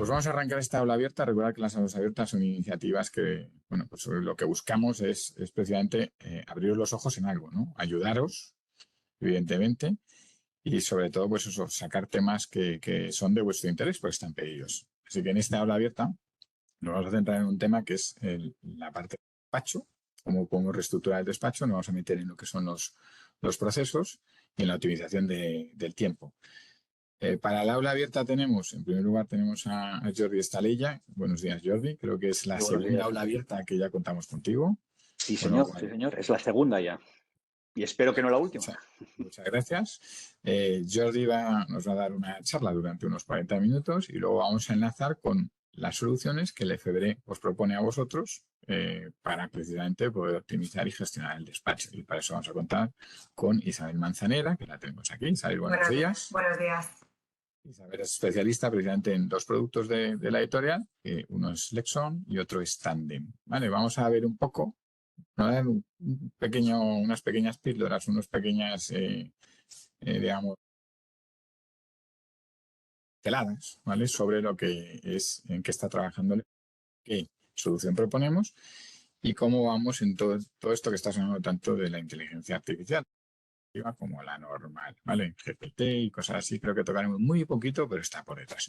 Pues vamos a arrancar esta aula abierta. Recuerda que las aulas abiertas son iniciativas que, bueno, pues lo que buscamos es precisamente abriros los ojos en algo, ¿no? Ayudaros, evidentemente, y sobre todo, pues eso, sacar temas que son de vuestro interés, pues están pedidos. Así que en esta aula abierta nos vamos a centrar en un tema que es la parte del despacho, cómo podemos reestructurar el despacho, nos vamos a meter en lo que son los procesos y en la optimización del tiempo. Para el aula abierta tenemos, en primer lugar, tenemos a Jordi Estalella. Buenos días, Jordi. Creo que es la Muy buenos segunda días. aula abierta que ya contamos contigo. Sí, Con lo señor, cual, sí, señor. Es la segunda ya. Y espero que no la última. muchas gracias. Jordi nos va a dar una charla durante unos 40 minutos y luego vamos a enlazar con las soluciones que el EFEBRE os propone a vosotros para precisamente poder optimizar y gestionar el despacho. Y para eso vamos a contar con Isabel Manzanera, que la tenemos aquí. Isabel, buenos días. Buenos días. Isabel es especialista precisamente en dos productos de la editorial, uno es Lexon y otro es Tandem. Vale, vamos a ver un poco, a dar unas pequeñas píldoras, unas pequeñas, digamos, teladas, ¿vale? Sobre lo que es, en qué está trabajando, qué solución proponemos y cómo vamos en todo esto que está sonando tanto de la inteligencia artificial como la normal, ¿vale? GPT y cosas así, creo que tocaremos muy poquito, pero está por detrás.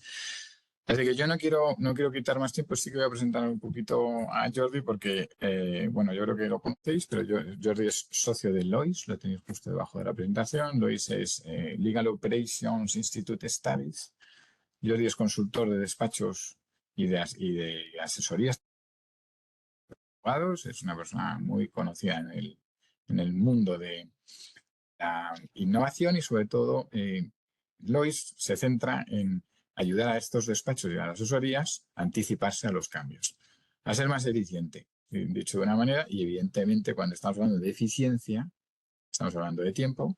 Así que yo no quiero quitar más tiempo, sí que voy a presentar un poquito a Jordi porque, bueno, yo creo que lo conocéis, pero Jordi es socio de Lois, lo tenéis justo debajo de la presentación. Lois es Legal Operations Institute Studies. Jordi es consultor de despachos y de asesorías de abogados, es una persona muy conocida en el mundo de la innovación y sobre todo Lois se centra en ayudar a estos despachos y a las asesorías a anticiparse a los cambios, a ser más eficiente, dicho de una manera, y evidentemente cuando estamos hablando de eficiencia, estamos hablando de tiempo,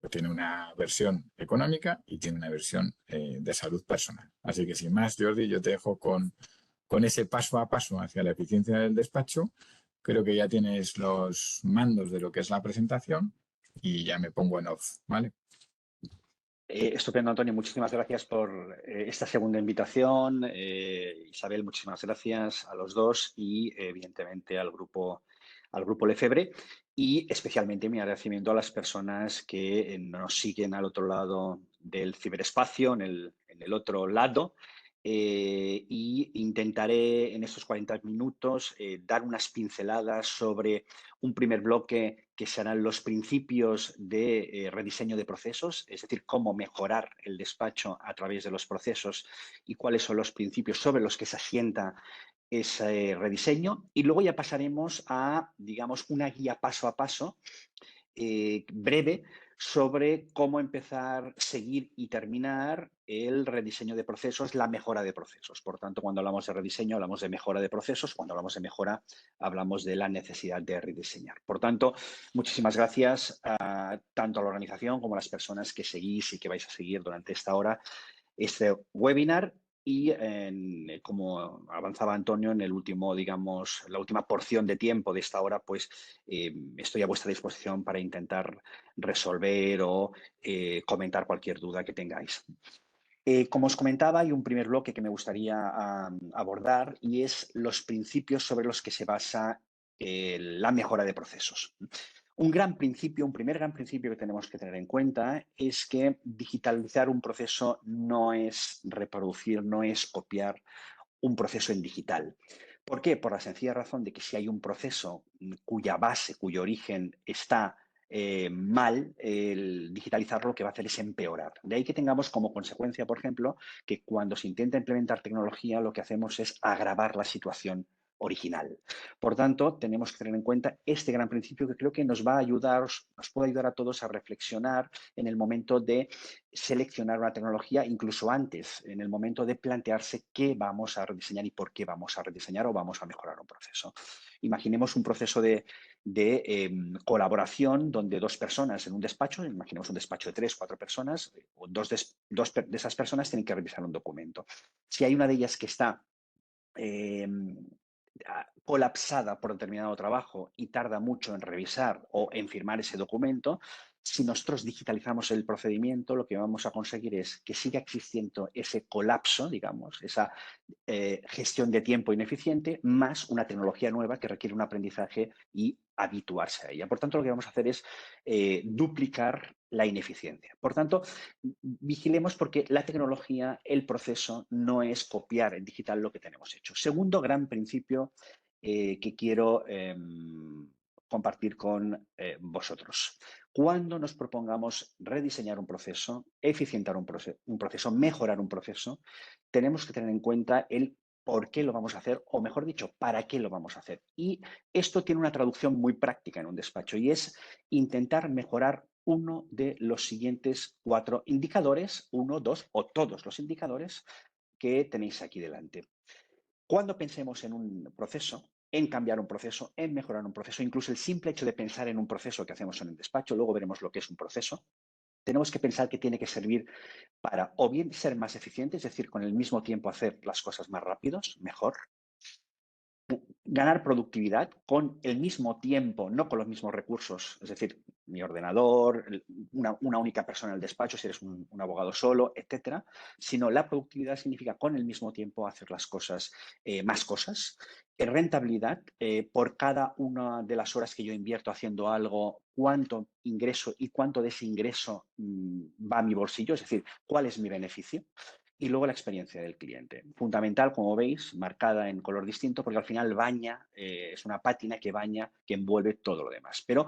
tiene una versión económica y tiene una versión de salud personal. Así que sin más, Jordi, yo te dejo con ese paso a paso hacia la eficiencia del despacho. Creo que ya tienes los mandos de lo que es la presentación y ya me pongo en off, ¿vale? Estupendo, Antonio. Muchísimas gracias por esta segunda invitación. Isabel, muchísimas gracias a los dos y, evidentemente, al grupo Lefebvre. Y especialmente mi agradecimiento a las personas que nos siguen al otro lado del ciberespacio, en el otro lado. Y intentaré en estos 40 minutos dar unas pinceladas sobre un primer bloque que serán los principios de rediseño de procesos, es decir, cómo mejorar el despacho a través de los procesos y cuáles son los principios sobre los que se asienta ese rediseño. Y luego ya pasaremos a, digamos, una guía paso a paso breve sobre cómo empezar, seguir y terminar el rediseño de procesos, la mejora de procesos. Por tanto, cuando hablamos de rediseño, hablamos de mejora de procesos. Cuando hablamos de mejora, hablamos de la necesidad de rediseñar. Por tanto, muchísimas gracias tanto a la organización como a las personas que seguís y que vais a seguir durante esta hora este webinar. Y como avanzaba Antonio en el último, digamos, la última porción de tiempo de esta hora, pues estoy a vuestra disposición para intentar resolver o comentar cualquier duda que tengáis. Como os comentaba, hay un primer bloque que me gustaría abordar y es los principios sobre los que se basa la mejora de procesos. Un primer gran principio que tenemos que tener en cuenta es que digitalizar un proceso no es reproducir, no es copiar un proceso en digital. ¿Por qué? Por la sencilla razón de que si hay un proceso cuya base, cuyo origen está mal, el digitalizarlo lo que va a hacer es empeorar. De ahí que tengamos como consecuencia, por ejemplo, que cuando se intenta implementar tecnología, lo que hacemos es agravar la situación original. Por tanto, tenemos que tener en cuenta este gran principio que creo que nos va a ayudar, nos puede ayudar a todos a reflexionar en el momento de seleccionar una tecnología, incluso antes, en el momento de plantearse qué vamos a rediseñar y por qué vamos a rediseñar o vamos a mejorar un proceso. Imaginemos un proceso de colaboración donde dos personas en un despacho, imaginemos un despacho de 3, 4 personas, dos de esas personas tienen que revisar un documento. Si hay una de ellas que está colapsada por determinado trabajo y tarda mucho en revisar o en firmar ese documento, Si nosotros digitalizamos el procedimiento, lo que vamos a conseguir es que siga existiendo ese colapso, digamos, esa gestión de tiempo ineficiente, más una tecnología nueva que requiere un aprendizaje y habituarse a ella. Por tanto, lo que vamos a hacer es duplicar la ineficiencia. Por tanto, vigilemos porque la tecnología, el proceso, no es copiar en digital lo que tenemos hecho. Segundo gran principio que quiero compartir con vosotros. Cuando nos propongamos rediseñar un proceso, eficientar un proceso, mejorar un proceso, tenemos que tener en cuenta el por qué lo vamos a hacer, o mejor dicho, para qué lo vamos a hacer. Y esto tiene una traducción muy práctica en un despacho y es intentar mejorar uno de los siguientes 4 indicadores, uno, dos o todos los indicadores que tenéis aquí delante. Cuando pensemos en un proceso, en cambiar un proceso, en mejorar un proceso, incluso el simple hecho de pensar en un proceso que hacemos en el despacho, luego veremos lo que es un proceso, tenemos que pensar que tiene que servir para o bien ser más eficiente, es decir, con el mismo tiempo hacer las cosas más rápidos, mejor, ganar productividad con el mismo tiempo, no con los mismos recursos, es decir, mi ordenador, una única persona en el despacho, si eres un abogado solo, etcétera, sino la productividad significa con el mismo tiempo hacer las cosas, más cosas. Rentabilidad, por cada una de las horas que yo invierto haciendo algo, cuánto ingreso y cuánto de ese ingreso va a mi bolsillo, es decir, cuál es mi beneficio. Y luego la experiencia del cliente. Fundamental, como veis, marcada en color distinto, porque al final baña, es una pátina que baña, que envuelve todo lo demás. Pero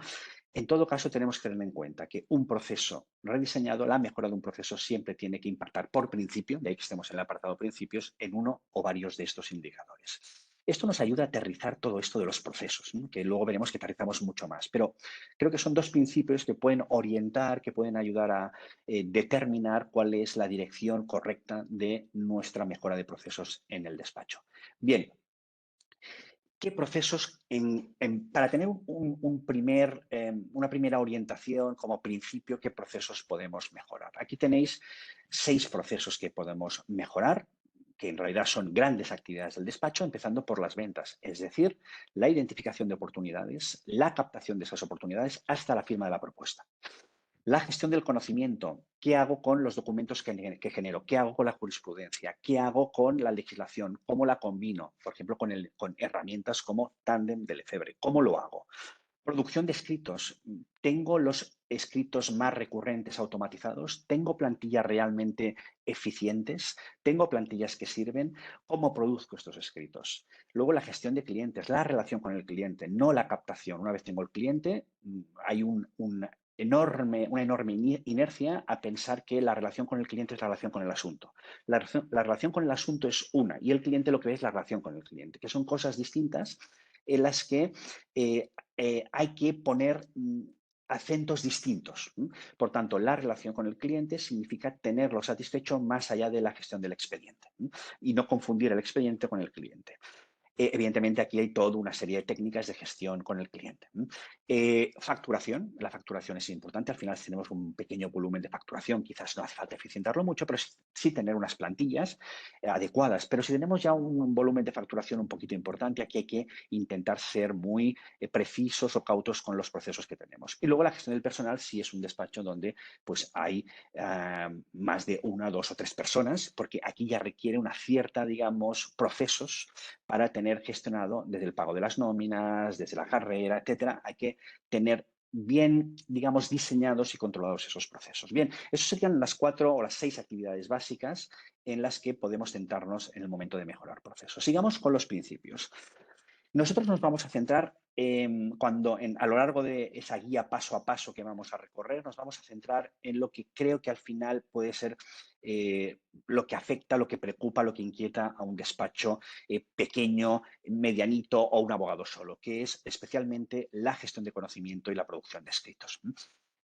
en todo caso tenemos que tener en cuenta que un proceso rediseñado, la mejora de un proceso siempre tiene que impactar por principio, de ahí que estemos en el apartado principios, en uno o varios de estos indicadores. Esto nos ayuda a aterrizar todo esto de los procesos, ¿no? Que luego veremos que aterrizamos mucho más. Pero creo que son dos principios que pueden orientar, que pueden ayudar a determinar cuál es la dirección correcta de nuestra mejora de procesos en el despacho. Bien, ¿qué procesos, para tener una primera orientación como principio, qué procesos podemos mejorar? Aquí tenéis 6 procesos que podemos mejorar, que en realidad son grandes actividades del despacho, empezando por las ventas, es decir, la identificación de oportunidades, la captación de esas oportunidades hasta la firma de la propuesta. La gestión del conocimiento. ¿Qué hago con los documentos que genero? ¿Qué hago con la jurisprudencia? ¿Qué hago con la legislación? ¿Cómo la combino? Por ejemplo, con herramientas como Tandem de Lefebvre. ¿Cómo lo hago? Producción de escritos. ¿Tengo los escritos más recurrentes automatizados? ¿Tengo plantillas realmente eficientes? ¿Tengo plantillas que sirven? ¿Cómo produzco estos escritos? Luego la gestión de clientes, la relación con el cliente, no la captación. Una vez tengo el cliente, hay una enorme inercia a pensar que la relación con el cliente es la relación con el asunto. La relación con el asunto es una y el cliente lo que ve es la relación con el cliente, que son cosas distintas en las que hay que poner acentos distintos. Por tanto, la relación con el cliente significa tenerlo satisfecho más allá de la gestión del expediente y no confundir el expediente con el cliente. Evidentemente, aquí hay toda una serie de técnicas de gestión con el cliente. Facturación. La facturación es importante. Al final, si tenemos un pequeño volumen de facturación, quizás no hace falta eficientarlo mucho, pero sí tener unas plantillas adecuadas. Pero si tenemos ya un volumen de facturación un poquito importante, aquí hay que intentar ser muy precisos o cautos con los procesos que tenemos. Y luego la gestión del personal, si es un despacho donde pues, hay más de 1, 2 o 3 personas, porque aquí ya requiere una cierta, digamos, procesos para tener gestionado desde el pago de las nóminas, desde la carrera, etcétera. Hay que tener bien, digamos, diseñados y controlados esos procesos. Bien, esas serían las 4 o las 6 actividades básicas en las que podemos centrarnos en el momento de mejorar procesos. Sigamos con los principios. Nosotros nos vamos a centrar a lo largo de esa guía paso a paso que vamos a recorrer, nos vamos a centrar en lo que creo que al final puede ser lo que afecta, lo que preocupa, lo que inquieta a un despacho pequeño, medianito o un abogado solo, que es especialmente la gestión de conocimiento y la producción de escritos.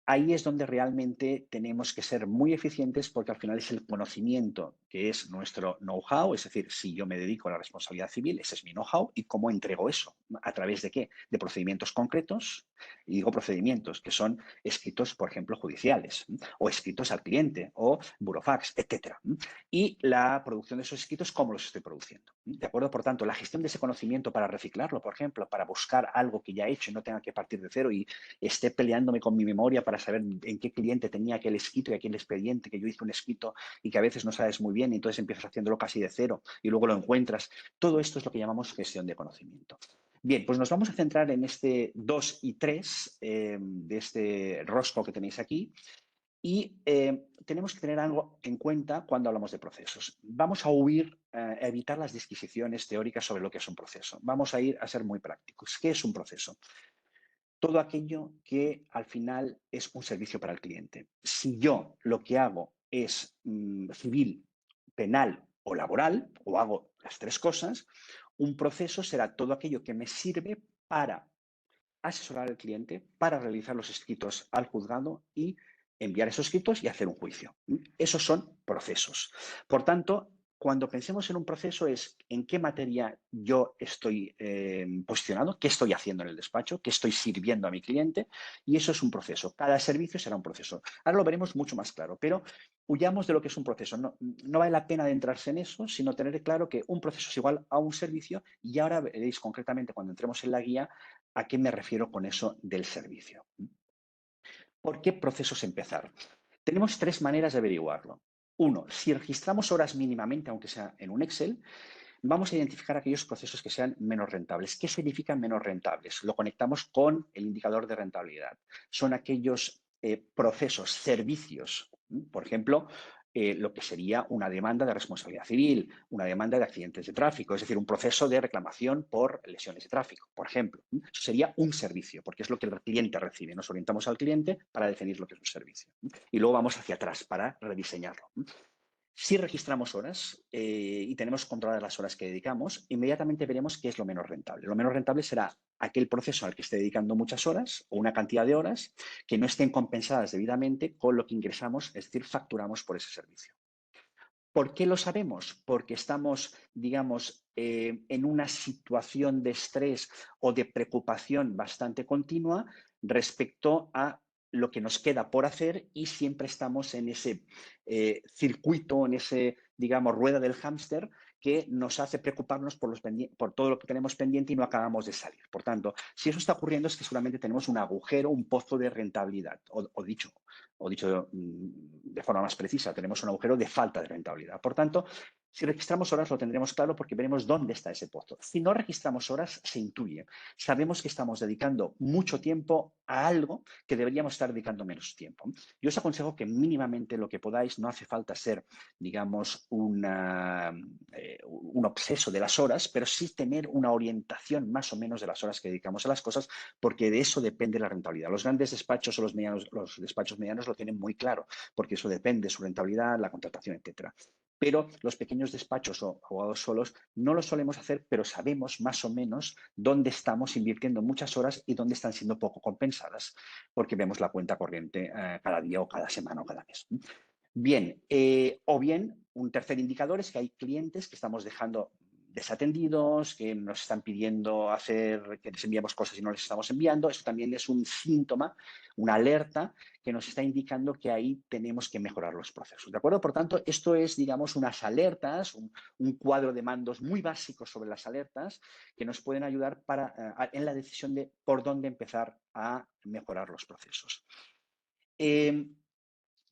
Ahí es donde realmente tenemos que ser muy eficientes porque al final es el conocimiento que es nuestro know-how, es decir, si yo me dedico a la responsabilidad civil, ese es mi know-how, y cómo entrego eso, ¿a través de qué? De procedimientos concretos, y digo procedimientos que son escritos, por ejemplo, judiciales, o escritos al cliente, o burofax, etcétera. Y la producción de esos escritos, cómo los estoy produciendo. ¿De acuerdo? Por tanto, la gestión de ese conocimiento para reciclarlo, por ejemplo, para buscar algo que ya he hecho y no tenga que partir de cero y esté peleándome con mi memoria para saber en qué cliente tenía aquel escrito y aquel expediente, que yo hice un escrito y que a veces no sabes muy bien y entonces empiezas haciéndolo casi de cero y luego lo encuentras. Todo esto es lo que llamamos gestión de conocimiento. Bien, pues nos vamos a centrar en este 2 y 3 de este rosco que tenéis aquí. Y tenemos que tener algo en cuenta cuando hablamos de procesos. Vamos a huir, a evitar las disquisiciones teóricas sobre lo que es un proceso. Vamos a ir a ser muy prácticos. ¿Qué es un proceso? Todo aquello que al final es un servicio para el cliente. Si yo lo que hago es civil, penal o laboral, o hago las tres cosas, un proceso será todo aquello que me sirve para asesorar al cliente, para realizar los escritos al juzgado y enviar esos escritos y hacer un juicio. Esos son procesos. Por tanto, cuando pensemos en un proceso es en qué materia yo estoy posicionado, qué estoy haciendo en el despacho, qué estoy sirviendo a mi cliente, y eso es un proceso. Cada servicio será un proceso. Ahora lo veremos mucho más claro, pero huyamos de lo que es un proceso. No vale la pena adentrarse en eso, sino tener claro que un proceso es igual a un servicio, y ahora veréis concretamente cuando entremos en la guía a qué me refiero con eso del servicio. ¿Por qué procesos empezar? Tenemos tres maneras de averiguarlo. Uno, si registramos horas mínimamente, aunque sea en un Excel, vamos a identificar aquellos procesos que sean menos rentables. ¿Qué significan menos rentables? Lo conectamos con el indicador de rentabilidad. Son aquellos procesos, servicios, por ejemplo, lo que sería una demanda de responsabilidad civil, una demanda de accidentes de tráfico, es decir, un proceso de reclamación por lesiones de tráfico, por ejemplo. Eso sería un servicio, porque es lo que el cliente recibe. Nos orientamos al cliente para definir lo que es un servicio. Y luego vamos hacia atrás para rediseñarlo. Si registramos horas y tenemos controladas las horas que dedicamos, inmediatamente veremos qué es lo menos rentable. Lo menos rentable será aquel proceso al que esté dedicando muchas horas o una cantidad de horas que no estén compensadas debidamente con lo que ingresamos, es decir, facturamos por ese servicio. ¿Por qué lo sabemos? Porque estamos, digamos, en una situación de estrés o de preocupación bastante continua respecto a lo que nos queda por hacer y siempre estamos en ese circuito, en ese, digamos, rueda del hámster que nos hace preocuparnos por todo lo que tenemos pendiente y no acabamos de salir. Por tanto, si eso está ocurriendo es que seguramente tenemos un agujero, un pozo de rentabilidad, o dicho de forma más precisa, tenemos un agujero de falta de rentabilidad. Por tanto, si registramos horas lo tendremos claro porque veremos dónde está ese pozo. Si no registramos horas, se intuye. Sabemos que estamos dedicando mucho tiempo a algo que deberíamos estar dedicando menos tiempo. Yo os aconsejo que mínimamente lo que podáis, no hace falta ser, digamos, un obseso de las horas, pero sí tener una orientación más o menos de las horas que dedicamos a las cosas, porque de eso depende la rentabilidad. Los grandes despachos o los despachos medianos lo tienen muy claro, porque eso depende de su rentabilidad, la contratación, etcétera. Pero los pequeños despachos o abogados solos no lo solemos hacer, pero sabemos más o menos dónde estamos invirtiendo muchas horas y dónde están siendo poco compensadas, porque vemos la cuenta corriente cada día o cada semana o cada mes. Bien, o bien un tercer indicador es que hay clientes que estamos dejando desatendidos, que nos están pidiendo que les enviamos cosas y no les estamos enviando. Eso también es un síntoma, una alerta que nos está indicando que ahí tenemos que mejorar los procesos. ¿De acuerdo? Por tanto, esto es, digamos, unas alertas, un cuadro de mandos muy básico sobre las alertas que nos pueden ayudar en la decisión de por dónde empezar a mejorar los procesos.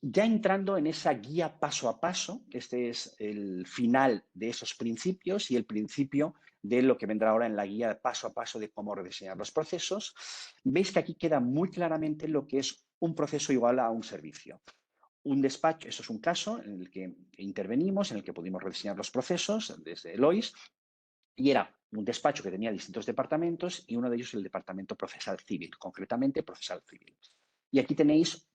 Ya entrando en esa guía paso a paso, este es el final de esos principios y el principio de lo que vendrá ahora en la guía paso a paso de cómo rediseñar los procesos, veis que aquí queda muy claramente lo que es un proceso igual a un servicio. Un despacho, eso es un caso en el que intervenimos, en el que pudimos rediseñar los procesos desde Elois, y era un despacho que tenía distintos departamentos y uno de ellos el departamento procesal civil, concretamente procesal civil. Y aquí tenéis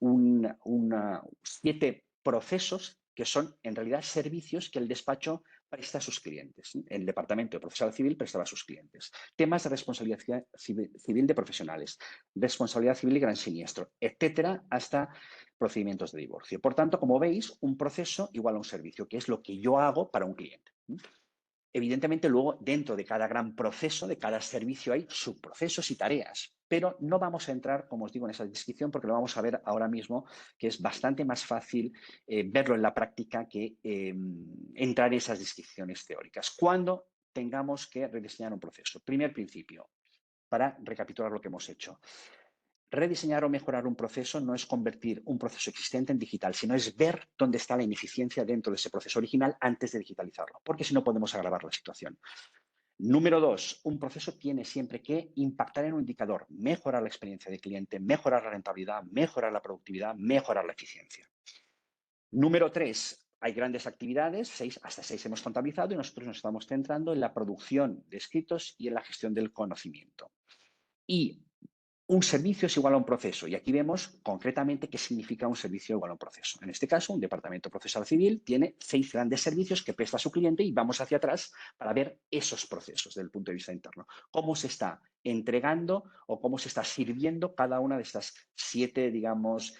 7 procesos que son en realidad servicios que el despacho presta a sus clientes. El Departamento de Procesal Civil prestaba a sus clientes. Temas de responsabilidad civil de profesionales, responsabilidad civil y gran siniestro, etcétera, hasta procedimientos de divorcio. Por tanto, como veis, un proceso igual a un servicio, que es lo que yo hago para un cliente. Evidentemente, luego, dentro de cada gran proceso, de cada servicio, hay subprocesos y tareas, pero no vamos a entrar, como os digo, en esa descripción porque lo vamos a ver ahora mismo, que es bastante más fácil verlo en la práctica que entrar en esas descripciones teóricas. Cuando tengamos que rediseñar un proceso. Primer principio, para recapitular lo que hemos hecho. Rediseñar o mejorar un proceso no es convertir un proceso existente en digital, sino es ver dónde está la ineficiencia dentro de ese proceso original antes de digitalizarlo, porque si no podemos agravar la situación. Número 2, un proceso tiene siempre que impactar en un indicador, mejorar la experiencia del cliente, mejorar la rentabilidad, mejorar la productividad, mejorar la eficiencia. Número 3, hay grandes actividades, hasta 6 hemos contabilizado y nosotros nos estamos centrando en la producción de escritos y en la gestión del conocimiento. Y un servicio es igual a un proceso y aquí vemos concretamente qué significa un servicio igual a un proceso. En este caso, un departamento procesal civil tiene 6 grandes servicios que presta a su cliente y vamos hacia atrás para ver esos procesos desde el punto de vista interno. Cómo se está entregando o cómo se está sirviendo cada una de estas 7, digamos,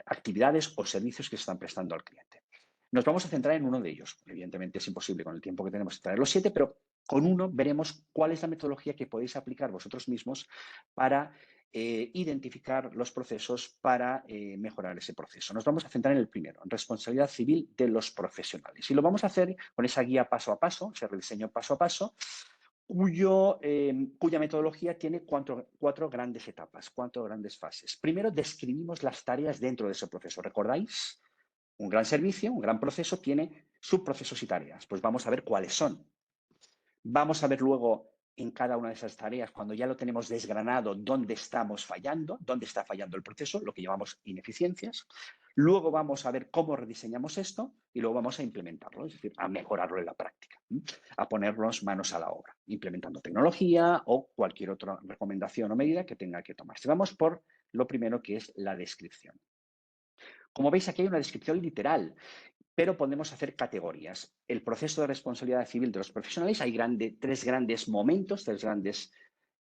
actividades o servicios que se están prestando al cliente. Nos vamos a centrar en uno de ellos. Evidentemente es imposible con el tiempo que tenemos traer los 7, pero con uno veremos cuál es la metodología que podéis aplicar vosotros mismos para identificar los procesos para mejorar ese proceso. Nos vamos a centrar en el primero, en responsabilidad civil de los profesionales. Y lo vamos a hacer con esa guía paso a paso, ese rediseño paso a paso, cuya metodología tiene 4 grandes etapas, 4 grandes fases. Primero, describimos las tareas dentro de ese proceso. ¿Recordáis? Un gran servicio, un gran proceso tiene subprocesos y tareas. Pues vamos a ver cuáles son. Vamos a ver luego en cada una de esas tareas, cuando ya lo tenemos desgranado, dónde estamos fallando, dónde está fallando el proceso, lo que llamamos ineficiencias. Luego vamos a ver cómo rediseñamos esto y luego vamos a implementarlo, es decir, a mejorarlo en la práctica, a ponernos manos a la obra, implementando tecnología o cualquier otra recomendación o medida que tenga que tomarse. Vamos por lo primero, que es la descripción. Como veis, aquí hay una descripción literal, pero podemos hacer categorías. El proceso de responsabilidad civil de los profesionales, hay 3 grandes momentos, 3 grandes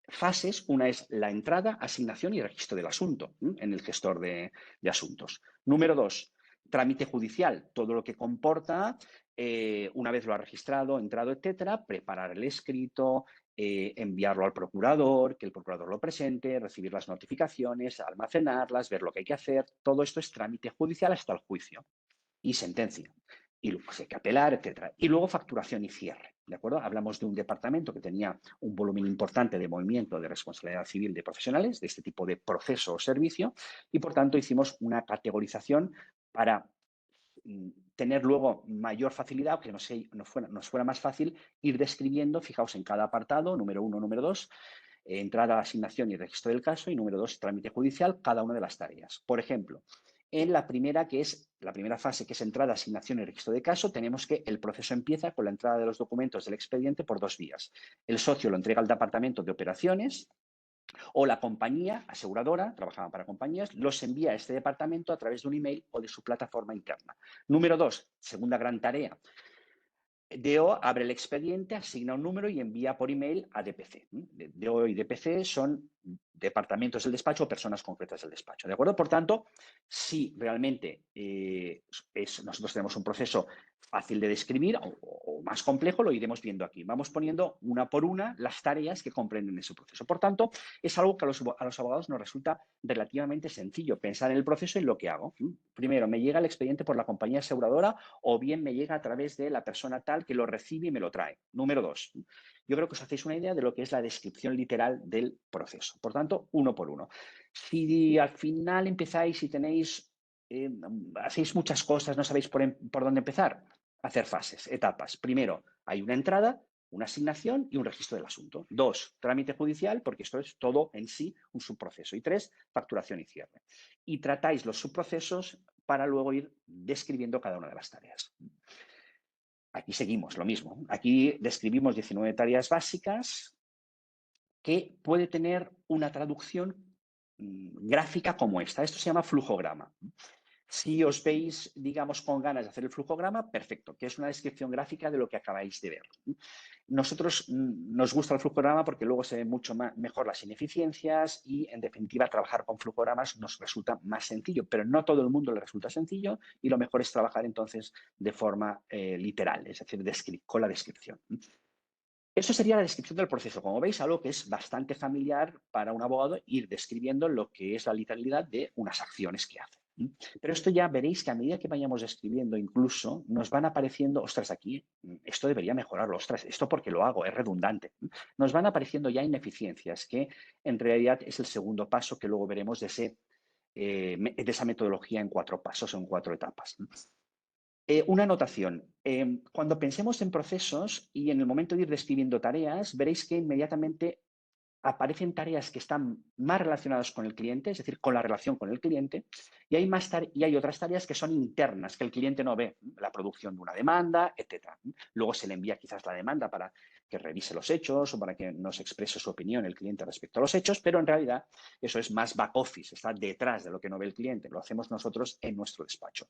fases. Una es la entrada, asignación y registro del asunto en el gestor de asuntos. Número 2, trámite judicial, todo lo que comporta, una vez lo ha registrado, entrado, etcétera, preparar el escrito, enviarlo al procurador, que el procurador lo presente, recibir las notificaciones, almacenarlas, ver lo que hay que hacer. Todo esto es trámite judicial hasta el juicio y sentencia. Y luego hay que apelar, etcétera. Y luego facturación y cierre, ¿de acuerdo? Hablamos de un departamento que tenía un volumen importante de movimiento de responsabilidad civil de profesionales, de este tipo de proceso o servicio, y por tanto hicimos una categorización para tener luego mayor facilidad, que nos fuera más fácil ir describiendo, fijaos en cada apartado, número 1, número 2, entrada, asignación y registro del caso, y número 2, trámite judicial, cada una de las tareas. Por ejemplo, en la primera fase, que es entrada, asignación y registro de caso, tenemos que el proceso empieza con la entrada de los documentos del expediente por 2 vías. El socio lo entrega al departamento de operaciones o la compañía aseguradora, trabajaban para compañías, los envía a este departamento a través de un email o de su plataforma interna. Número 2, segunda gran tarea. DO abre el expediente, asigna un número y envía por email a DPC. DO y DPC son departamentos del despacho o personas concretas del despacho. ¿De acuerdo? Por tanto, si realmente nosotros tenemos un proceso fácil de describir o más complejo, lo iremos viendo aquí. Vamos poniendo una por una las tareas que comprenden ese proceso. Por tanto, es algo que a los abogados nos resulta relativamente sencillo pensar en el proceso y en lo que hago. Primero, me llega el expediente por la compañía aseguradora o bien me llega a través de la persona tal que lo recibe y me lo trae. Número 2, yo creo que os hacéis una idea de lo que es la descripción literal del proceso. Por tanto, uno por uno. Si al final empezáis y tenéis, hacéis muchas cosas, no sabéis por dónde empezar, hacer fases, etapas. Primero, hay una entrada, una asignación y un registro del asunto. 2, trámite judicial, porque esto es todo en sí un subproceso. Y 3, facturación y cierre. Y tratáis los subprocesos para luego ir describiendo cada una de las tareas. Aquí seguimos lo mismo. Aquí describimos 19 tareas básicas que puede tener una traducción gráfica como esta. Esto se llama flujograma. Si os veis, digamos, con ganas de hacer el flujograma, perfecto, que es una descripción gráfica de lo que acabáis de ver. Nosotros nos gusta el flujograma porque luego se ven mucho mejor las ineficiencias y, en definitiva, trabajar con flujogramas nos resulta más sencillo, pero no a todo el mundo le resulta sencillo y lo mejor es trabajar entonces de forma literal, es decir, con la descripción. Eso sería la descripción del proceso. Como veis, algo que es bastante familiar para un abogado, ir describiendo lo que es la literalidad de unas acciones que hace. Pero esto ya veréis que a medida que vayamos describiendo, incluso nos van apareciendo, ostras, aquí esto debería mejorarlo, ostras, esto porque lo hago, es redundante. Nos van apareciendo ya ineficiencias, que en realidad es el segundo paso que luego veremos de esa metodología en 4 pasos o en 4 etapas. Una anotación. Cuando pensemos en procesos y en el momento de ir describiendo tareas, veréis que inmediatamente aparecen tareas que están más relacionadas con el cliente, es decir, con la relación con el cliente, y hay otras tareas que son internas, que el cliente no ve, la producción de una demanda, etcétera. Luego se le envía quizás la demanda para que revise los hechos o para que nos exprese su opinión el cliente respecto a los hechos, pero en realidad eso es más back office, está detrás de lo que no ve el cliente, lo hacemos nosotros en nuestro despacho.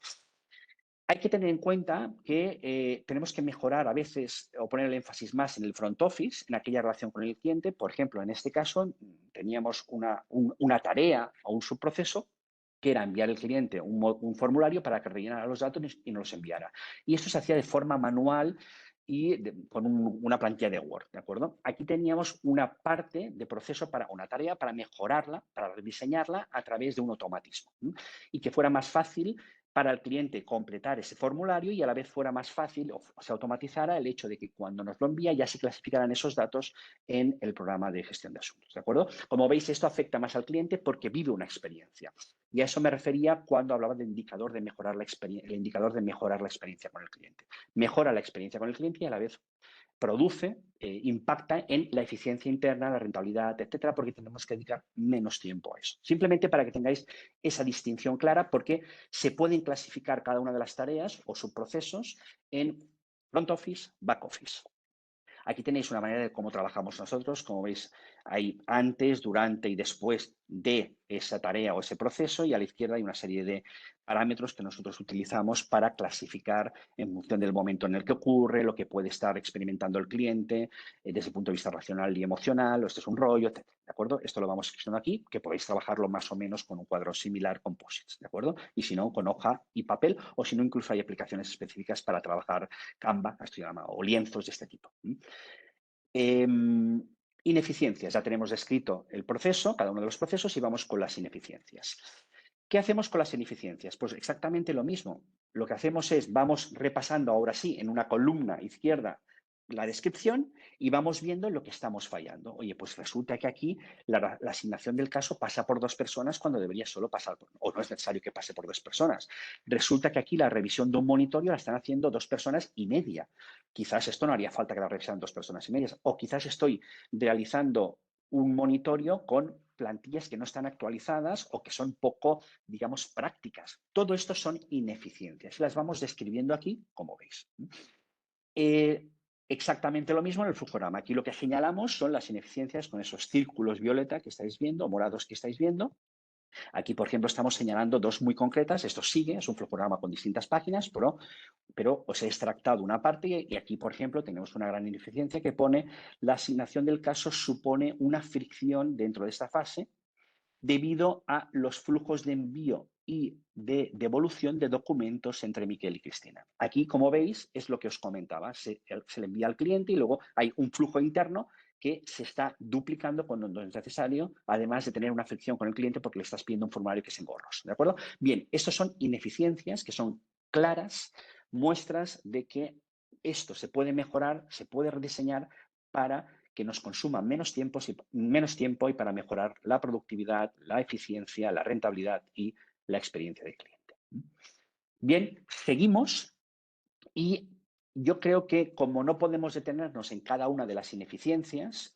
Hay que tener en cuenta que tenemos que mejorar a veces o poner el énfasis más en el front office, en aquella relación con el cliente. Por ejemplo, en este caso teníamos una tarea o un subproceso que era enviar al cliente un formulario para que rellenara los datos y nos los enviara. Y esto se hacía de forma manual y con una plantilla de Word, ¿de acuerdo? Aquí teníamos una parte de proceso para una tarea para mejorarla, para rediseñarla a través de un automatismo y que fuera más fácil para el cliente completar ese formulario y a la vez fuera más fácil o se automatizara el hecho de que cuando nos lo envía ya se clasificaran esos datos en el programa de gestión de asuntos, ¿de acuerdo? Como veis, esto afecta más al cliente porque vive una experiencia. Y a eso me refería cuando hablaba del indicador de mejorar la experiencia con el cliente. Mejora la experiencia con el cliente y a la vez produce, impacta en la eficiencia interna, la rentabilidad, etcétera, porque tenemos que dedicar menos tiempo a eso. Simplemente para que tengáis esa distinción clara, porque se pueden clasificar cada una de las tareas o subprocesos en front office, back office. Aquí tenéis una manera de cómo trabajamos nosotros. Como veis, hay antes, durante y después de esa tarea o ese proceso, y a la izquierda hay una serie de parámetros que nosotros utilizamos para clasificar en función del momento en el que ocurre, lo que puede estar experimentando el cliente desde el punto de vista racional y emocional, o esto es un rollo, etc. ¿De acuerdo? Esto lo vamos explicando aquí, que podéis trabajarlo más o menos con un cuadro similar Composites, ¿de acuerdo? Y si no, con hoja y papel, o si no, incluso hay aplicaciones específicas para trabajar Canva, esto llama, o lienzos de este tipo. Ineficiencias. Ya tenemos descrito el proceso, cada uno de los procesos, y vamos con las ineficiencias. ¿Qué hacemos con las ineficiencias? Pues exactamente lo mismo. Lo que hacemos es, vamos repasando ahora sí en una columna izquierda la descripción y vamos viendo lo que estamos fallando. Oye, pues resulta que aquí la asignación del caso pasa por 2 personas cuando debería solo pasar o no es necesario que pase por 2 personas. Resulta que aquí la revisión de un monitorio la están haciendo 2 personas y media. Quizás esto no haría falta que la revisaran 2 personas y medias. O quizás estoy realizando un monitorio con plantillas que no están actualizadas o que son poco, digamos, prácticas. Todo esto son ineficiencias. Las vamos describiendo aquí, como veis. Exactamente lo mismo en el flujograma. Aquí lo que señalamos son las ineficiencias con esos círculos violeta que estáis viendo, morados que estáis viendo. Aquí, por ejemplo, estamos señalando 2 muy concretas. Esto sigue, es un flujograma con distintas páginas, pero os he extractado una parte y aquí, por ejemplo, tenemos una gran ineficiencia que pone la asignación del caso supone una fricción dentro de esta fase debido a los flujos de envío y de devolución de documentos entre Miquel y Cristina. Aquí, como veis, es lo que os comentaba. Se le envía al cliente y luego hay un flujo interno que se está duplicando cuando no es necesario, además de tener una fricción con el cliente porque le estás pidiendo un formulario que es engorroso. ¿De acuerdo? Bien, estos son ineficiencias que son claras muestras de que esto se puede mejorar, se puede rediseñar para que nos consuma menos tiempo y para mejorar la productividad, la eficiencia, la rentabilidad y la experiencia del cliente. Bien, seguimos y yo creo que como no podemos detenernos en cada una de las ineficiencias,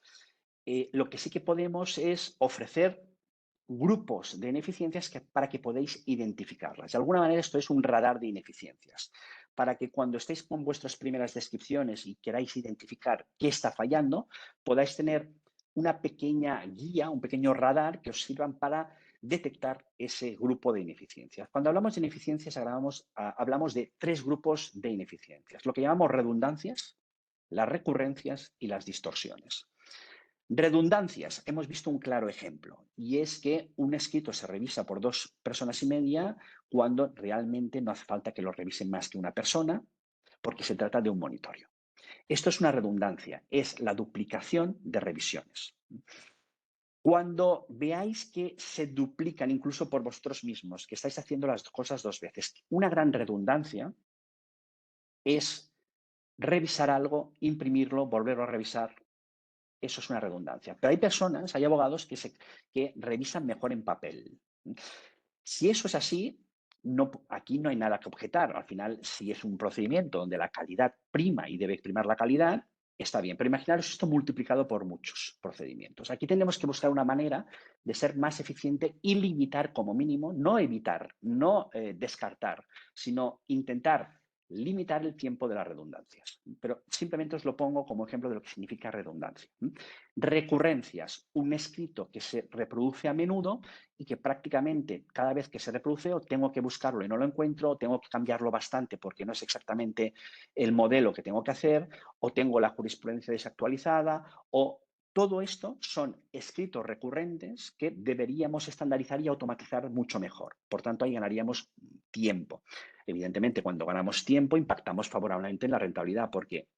lo que sí que podemos es ofrecer grupos de ineficiencias para que podáis identificarlas. De alguna manera esto es un radar de ineficiencias, para que cuando estéis con vuestras primeras descripciones y queráis identificar qué está fallando, podáis tener una pequeña guía, un pequeño radar que os sirvan para detectar ese grupo de ineficiencias. Cuando hablamos de ineficiencias, hablamos de 3 grupos de ineficiencias, lo que llamamos redundancias, las recurrencias y las distorsiones. Redundancias, hemos visto un claro ejemplo, y es que un escrito se revisa por 2 personas y media cuando realmente no hace falta que lo revisen más que una persona, porque se trata de un monitoreo. Esto es una redundancia, es la duplicación de revisiones. Cuando veáis que se duplican incluso por vosotros mismos, que estáis haciendo las cosas 2 veces, una gran redundancia es revisar algo, imprimirlo, volverlo a revisar. Eso es una redundancia. Pero hay personas, hay abogados que revisan mejor en papel. Si eso es así, aquí no hay nada que objetar. Al final, si es un procedimiento donde la calidad prima y debe primar la calidad, está bien. Pero imaginaros esto multiplicado por muchos procedimientos. Aquí tenemos que buscar una manera de ser más eficiente y limitar como mínimo, no evitar, no descartar, sino intentar limitar el tiempo de las redundancias. Pero simplemente os lo pongo como ejemplo de lo que significa redundancia. Recurrencias, un escrito que se reproduce a menudo y que prácticamente cada vez que se reproduce o tengo que buscarlo y no lo encuentro, o tengo que cambiarlo bastante porque no es exactamente el modelo que tengo que hacer, o tengo la jurisprudencia desactualizada, o todo esto son escritos recurrentes que deberíamos estandarizar y automatizar mucho mejor. Por tanto, ahí ganaríamos tiempo. Evidentemente, cuando ganamos tiempo, impactamos favorablemente en la rentabilidad porque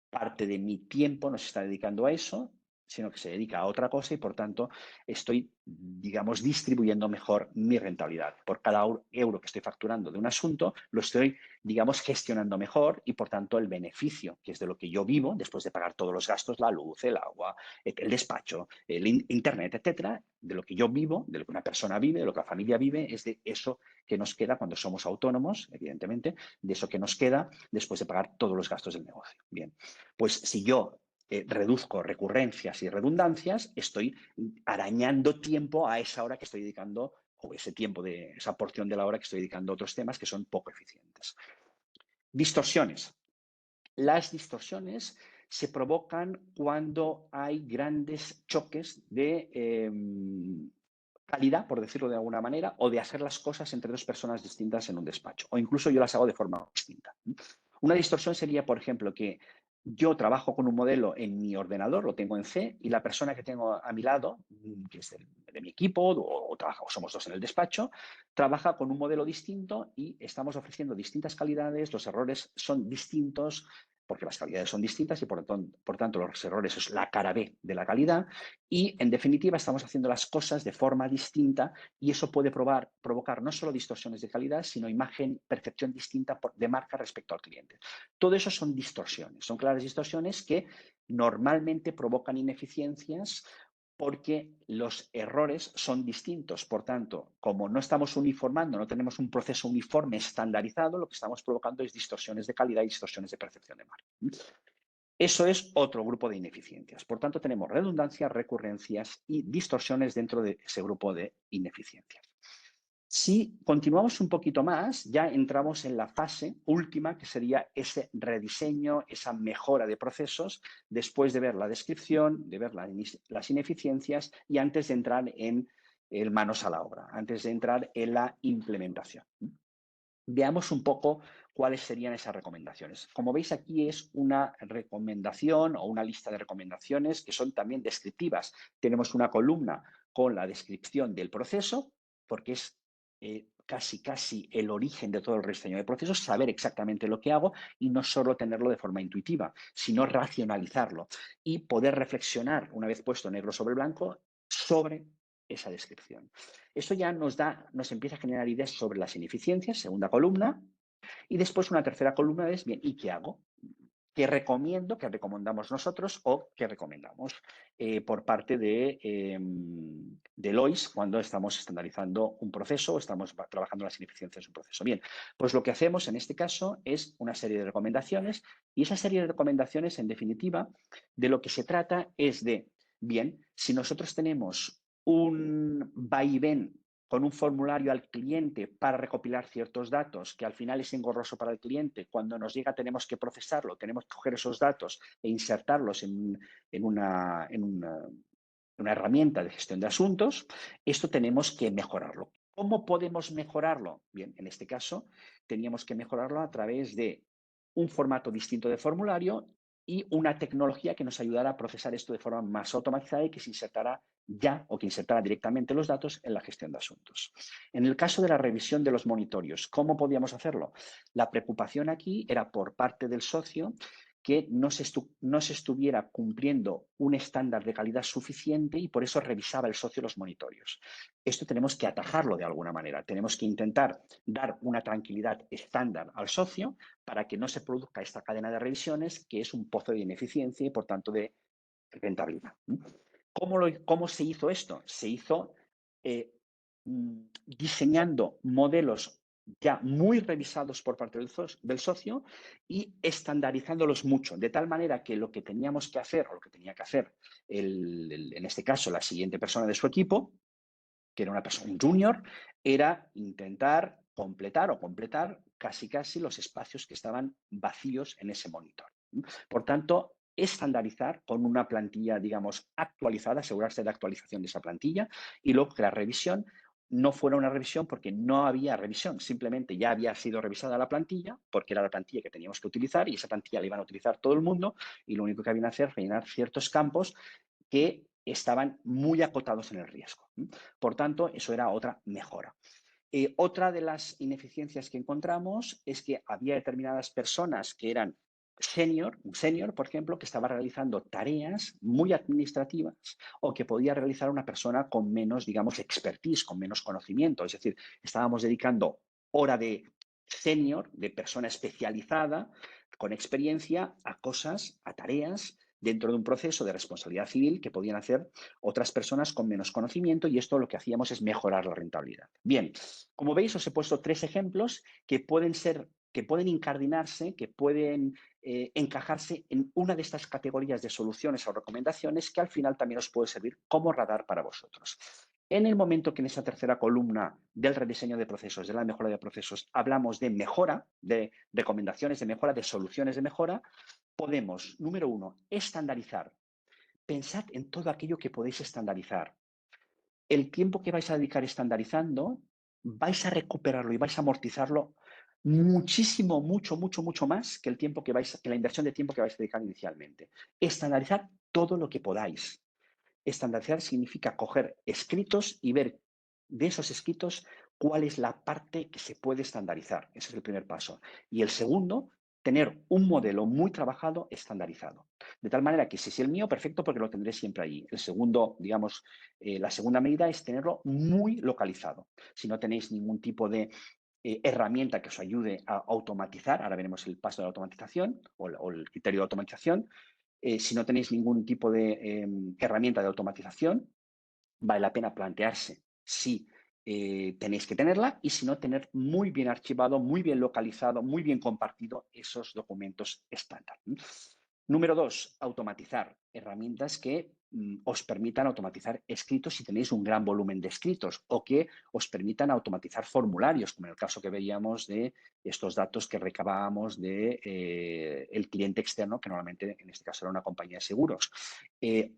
parte de mi tiempo no se está dedicando a eso, sino que se dedica a otra cosa y, por tanto, estoy, digamos, distribuyendo mejor mi rentabilidad. Por cada euro que estoy facturando de un asunto, lo estoy, digamos, gestionando mejor y, por tanto, el beneficio, que es de lo que yo vivo, después de pagar todos los gastos, la luz, el agua, el despacho, el internet, etcétera, de lo que yo vivo, de lo que una persona vive, de lo que la familia vive, es de eso que nos queda cuando somos autónomos, evidentemente, de eso que nos queda después de pagar todos los gastos del negocio. Bien, pues si yo reduzco recurrencias y redundancias, estoy arañando tiempo a esa hora que estoy dedicando, o ese tiempo de esa porción de la hora que estoy dedicando a otros temas que son poco eficientes. Distorsiones. Las distorsiones se provocan cuando hay grandes choques de calidad, por decirlo de alguna manera, o de hacer las cosas entre 2 personas distintas en un despacho, o incluso yo las hago de forma distinta. Una distorsión sería, por ejemplo, que yo trabajo con un modelo en mi ordenador, lo tengo en C, y la persona que tengo a mi lado, que es de mi equipo, o somos 2 en el despacho, trabaja con un modelo distinto y estamos ofreciendo distintas calidades, los errores son distintos, porque las calidades son distintas y, por tanto, los errores es la cara B de la calidad. Y, en definitiva, estamos haciendo las cosas de forma distinta y eso puede provocar no solo distorsiones de calidad, sino percepción distinta de marca respecto al cliente. Todo eso son distorsiones, son claras distorsiones que normalmente provocan ineficiencias porque los errores son distintos. Por tanto, como no estamos uniformando, no tenemos un proceso uniforme estandarizado, lo que estamos provocando es distorsiones de calidad y distorsiones de percepción de marca. Eso es otro grupo de ineficiencias. Por tanto, tenemos redundancias, recurrencias y distorsiones dentro de ese grupo de ineficiencias. Si continuamos un poquito más, ya entramos en la fase última, que sería ese rediseño, esa mejora de procesos, después de ver la descripción, de ver las ineficiencias y antes de entrar en el manos a la obra, antes de entrar en la implementación. Veamos un poco cuáles serían esas recomendaciones. Como veis, aquí es una recomendación o una lista de recomendaciones que son también descriptivas. Tenemos una columna con la descripción del proceso, porque es casi el origen de todo el rediseño de procesos, saber exactamente lo que hago y no solo tenerlo de forma intuitiva, sino racionalizarlo y poder reflexionar, una vez puesto negro sobre blanco, sobre esa descripción. Esto ya nos empieza a generar ideas sobre las ineficiencias, segunda columna, y después una tercera columna es, bien, ¿y qué hago? ¿Qué recomiendo, qué recomendamos nosotros o qué recomendamos por parte de Lois cuando estamos estandarizando un proceso o estamos trabajando las ineficiencias de un proceso? Bien, pues lo que hacemos en este caso es una serie de recomendaciones y esa serie de recomendaciones, en definitiva, de lo que se trata es de, bien, si nosotros tenemos un vaivén con un formulario al cliente para recopilar ciertos datos que al final es engorroso para el cliente. Cuando nos llega tenemos que procesarlo, tenemos que coger esos datos e insertarlos en un una herramienta de gestión de asuntos, esto tenemos que mejorarlo. ¿Cómo podemos mejorarlo? Bien, en este caso teníamos que mejorarlo a través de un formato distinto de formulario y una tecnología que nos ayudara a procesar esto de forma más automatizada y que se insertara ya o que insertara directamente los datos en la gestión de asuntos. En el caso de la revisión de los monitorios, ¿cómo podíamos hacerlo? La preocupación aquí era por parte del socio que no se estuviera cumpliendo un estándar de calidad suficiente y por eso revisaba el socio los monitorios. Esto tenemos que atajarlo de alguna manera. Tenemos que intentar dar una tranquilidad estándar al socio para que no se produzca esta cadena de revisiones que es un pozo de ineficiencia y por tanto de rentabilidad. ¿Cómo se hizo esto? Se hizo eh, diseñando modelos ya muy revisados por parte del socio y estandarizándolos mucho, de tal manera que lo que teníamos que hacer, o lo que tenía que hacer, en este caso, la siguiente persona de su equipo, que era una persona, un junior, era intentar completar casi los espacios que estaban vacíos en ese monitor. Por tanto, estandarizar con una plantilla, digamos, actualizada, asegurarse de actualización de esa plantilla y luego que la revisión no fuera una revisión porque no había revisión, simplemente ya había sido revisada la plantilla porque era la plantilla que teníamos que utilizar y esa plantilla la iban a utilizar todo el mundo y lo único que habían que hacer es rellenar ciertos campos que estaban muy acotados en el riesgo. Por tanto, eso era otra mejora. Otra de las ineficiencias que encontramos es que había determinadas personas que eran un senior, por ejemplo, que estaba realizando tareas muy administrativas o que podía realizar una persona con menos, digamos, expertise, con menos conocimiento. Es decir, estábamos dedicando hora de senior, de persona especializada, con experiencia, a cosas, a tareas dentro de un proceso de responsabilidad civil que podían hacer otras personas con menos conocimiento y esto lo que hacíamos es mejorar la rentabilidad. Bien, como veis os he puesto 3 ejemplos que pueden incardinarse, que pueden encajarse en una de estas categorías de soluciones o recomendaciones que al final también os puede servir como radar para vosotros. En el momento que en esa tercera columna del rediseño de procesos, de la mejora de procesos, hablamos de mejora, de recomendaciones de mejora, de soluciones de mejora, podemos, número 1, estandarizar. Pensad en todo aquello que podéis estandarizar. El tiempo que vais a dedicar estandarizando, vais a recuperarlo y vais a amortizarlo muchísimo, mucho más que que la inversión de tiempo que vais a dedicar inicialmente. Estandarizar todo lo que podáis. Estandarizar significa coger escritos y ver de esos escritos cuál es la parte que se puede estandarizar. Ese es el primer paso. Y el segundo, tener un modelo muy trabajado estandarizado. De tal manera que si es el mío, perfecto, porque lo tendré siempre allí. El segundo, digamos, la segunda medida es tenerlo muy localizado. Si no tenéis ningún tipo de herramienta que os ayude a automatizar, ahora veremos el paso de la automatización o el criterio de automatización, si no tenéis ningún tipo de herramienta de automatización, vale la pena plantearse si tenéis que tenerla y si no, tener muy bien archivado, muy bien localizado, muy bien compartido esos documentos estándar. Número 2, automatizar herramientas que os permitan automatizar escritos si tenéis un gran volumen de escritos o que os permitan automatizar formularios, como en el caso que veíamos de estos datos que recabábamos de el cliente externo, que normalmente en este caso era una compañía de seguros.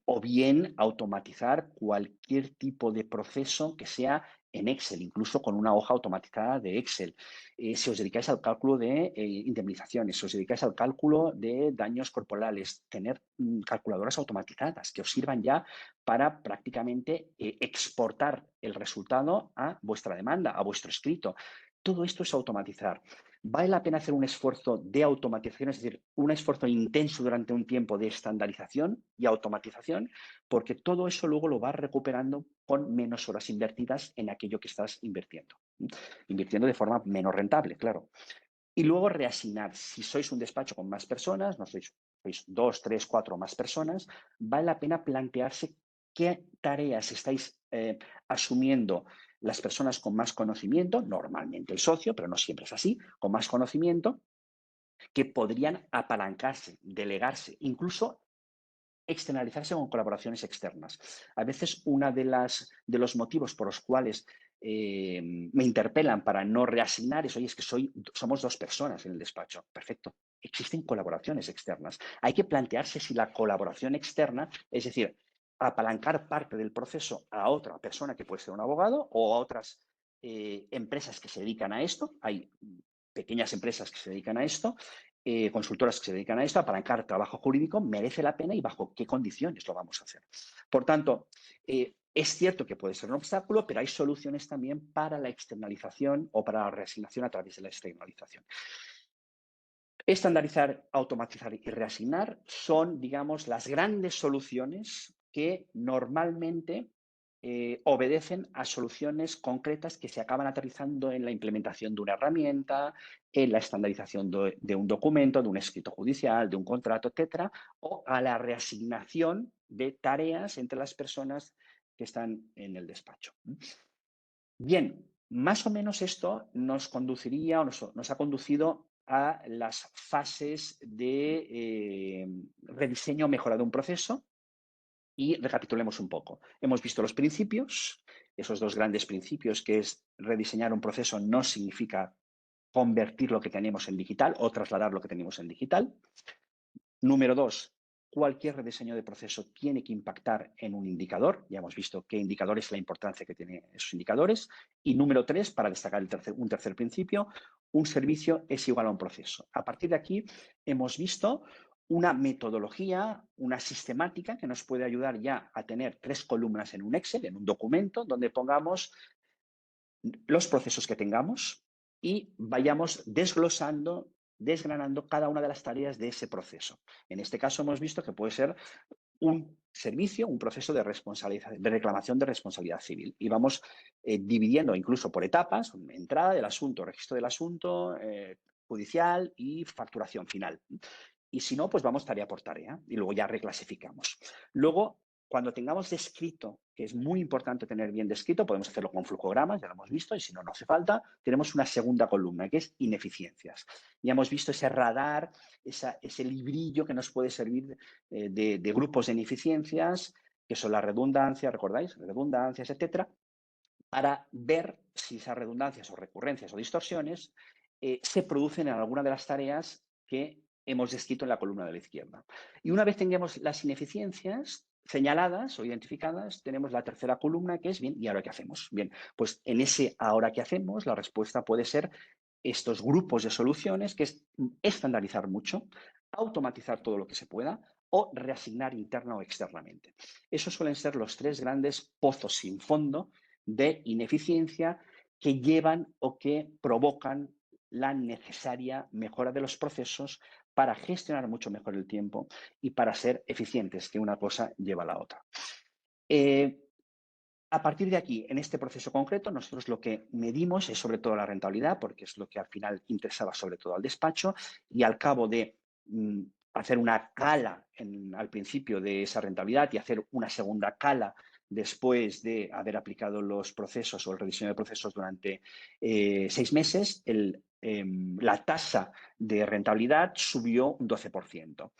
O bien automatizar cualquier tipo de proceso que sea en Excel, incluso con una hoja automatizada de Excel. Si os dedicáis al cálculo de indemnizaciones, si os dedicáis al cálculo de daños corporales, tener calculadoras automatizadas que os sirvan ya para prácticamente exportar el resultado a vuestra demanda, a vuestro escrito. Todo esto es automatizar. ¿Vale la pena hacer un esfuerzo de automatización, es decir, un esfuerzo intenso durante un tiempo de estandarización y automatización? Porque todo eso luego lo vas recuperando con menos horas invertidas en aquello que estás invirtiendo. Invirtiendo de forma menos rentable, claro. Y luego reasignar. Si sois un despacho con más personas, no sois 2, 3, 4 más personas, vale la pena plantearse qué tareas estáis asumiendo las personas con más conocimiento, normalmente el socio, pero no siempre es así, con más conocimiento, que podrían apalancarse, delegarse, incluso externalizarse con colaboraciones externas. A veces uno de los motivos por los cuales me interpelan para no reasignar es, oye, es que somos 2 personas en el despacho. Perfecto. Existen colaboraciones externas. Hay que plantearse si la colaboración externa, es decir, apalancar parte del proceso a otra persona que puede ser un abogado o a otras empresas que se dedican a esto. Hay pequeñas empresas que se dedican a esto, consultoras que se dedican a esto, apalancar trabajo jurídico, merece la pena y bajo qué condiciones lo vamos a hacer. Por tanto, es cierto que puede ser un obstáculo, pero hay soluciones también para la externalización o para la reasignación a través de la externalización. Estandarizar, automatizar y reasignar son, digamos, las grandes soluciones que normalmente obedecen a soluciones concretas que se acaban aterrizando en la implementación de una herramienta, en la estandarización de un documento, de un escrito judicial, de un contrato, etcétera, o a la reasignación de tareas entre las personas que están en el despacho. Bien, más o menos esto nos conduciría o nos ha conducido a las fases de rediseño o mejora de un proceso. Y recapitulemos un poco. Hemos visto los principios, esos dos grandes principios, que es rediseñar un proceso no significa convertir lo que tenemos en digital o trasladar lo que tenemos en digital. Número 2, cualquier rediseño de proceso tiene que impactar en un indicador. Ya hemos visto qué indicador es la importancia que tienen esos indicadores. Y número 3, para destacar un tercer principio, un servicio es igual a un proceso. A partir de aquí hemos visto una metodología, una sistemática que nos puede ayudar ya a tener 3 columnas en un Excel, en un documento, donde pongamos los procesos que tengamos y vayamos desgranando cada una de las tareas de ese proceso. En este caso hemos visto que puede ser un servicio, un proceso de reclamación de responsabilidad civil. Y vamos dividiendo incluso por etapas, entrada del asunto, registro del asunto, judicial y facturación final. Y si no, pues vamos tarea por tarea y luego ya reclasificamos. Luego, cuando tengamos descrito, que es muy importante tener bien descrito, podemos hacerlo con flujogramas, ya lo hemos visto, y si no, no hace falta, tenemos una segunda columna, que es ineficiencias. Ya hemos visto ese radar, ese librillo que nos puede servir de grupos de ineficiencias, que son las redundancias, ¿recordáis? Redundancias, etcétera, para ver si esas redundancias o recurrencias o distorsiones se producen en alguna de las tareas que hemos descrito en la columna de la izquierda. Y una vez tengamos las ineficiencias señaladas o identificadas, tenemos la tercera columna que es, bien, ¿y ahora qué hacemos? Bien, pues en ese ahora qué hacemos, la respuesta puede ser estos grupos de soluciones, que es estandarizar mucho, automatizar todo lo que se pueda o reasignar interna o externamente. Esos suelen ser los 3 grandes pozos sin fondo de ineficiencia que llevan o que provocan la necesaria mejora de los procesos para gestionar mucho mejor el tiempo y para ser eficientes, que una cosa lleva a la otra. A partir de aquí, en este proceso concreto, nosotros lo que medimos es sobre todo la rentabilidad, porque es lo que al final interesaba sobre todo al despacho, y al cabo de hacer una cala al principio de esa rentabilidad y hacer una segunda cala después de haber aplicado los procesos o el rediseño de procesos durante 6 meses, la tasa de rentabilidad subió un 12%.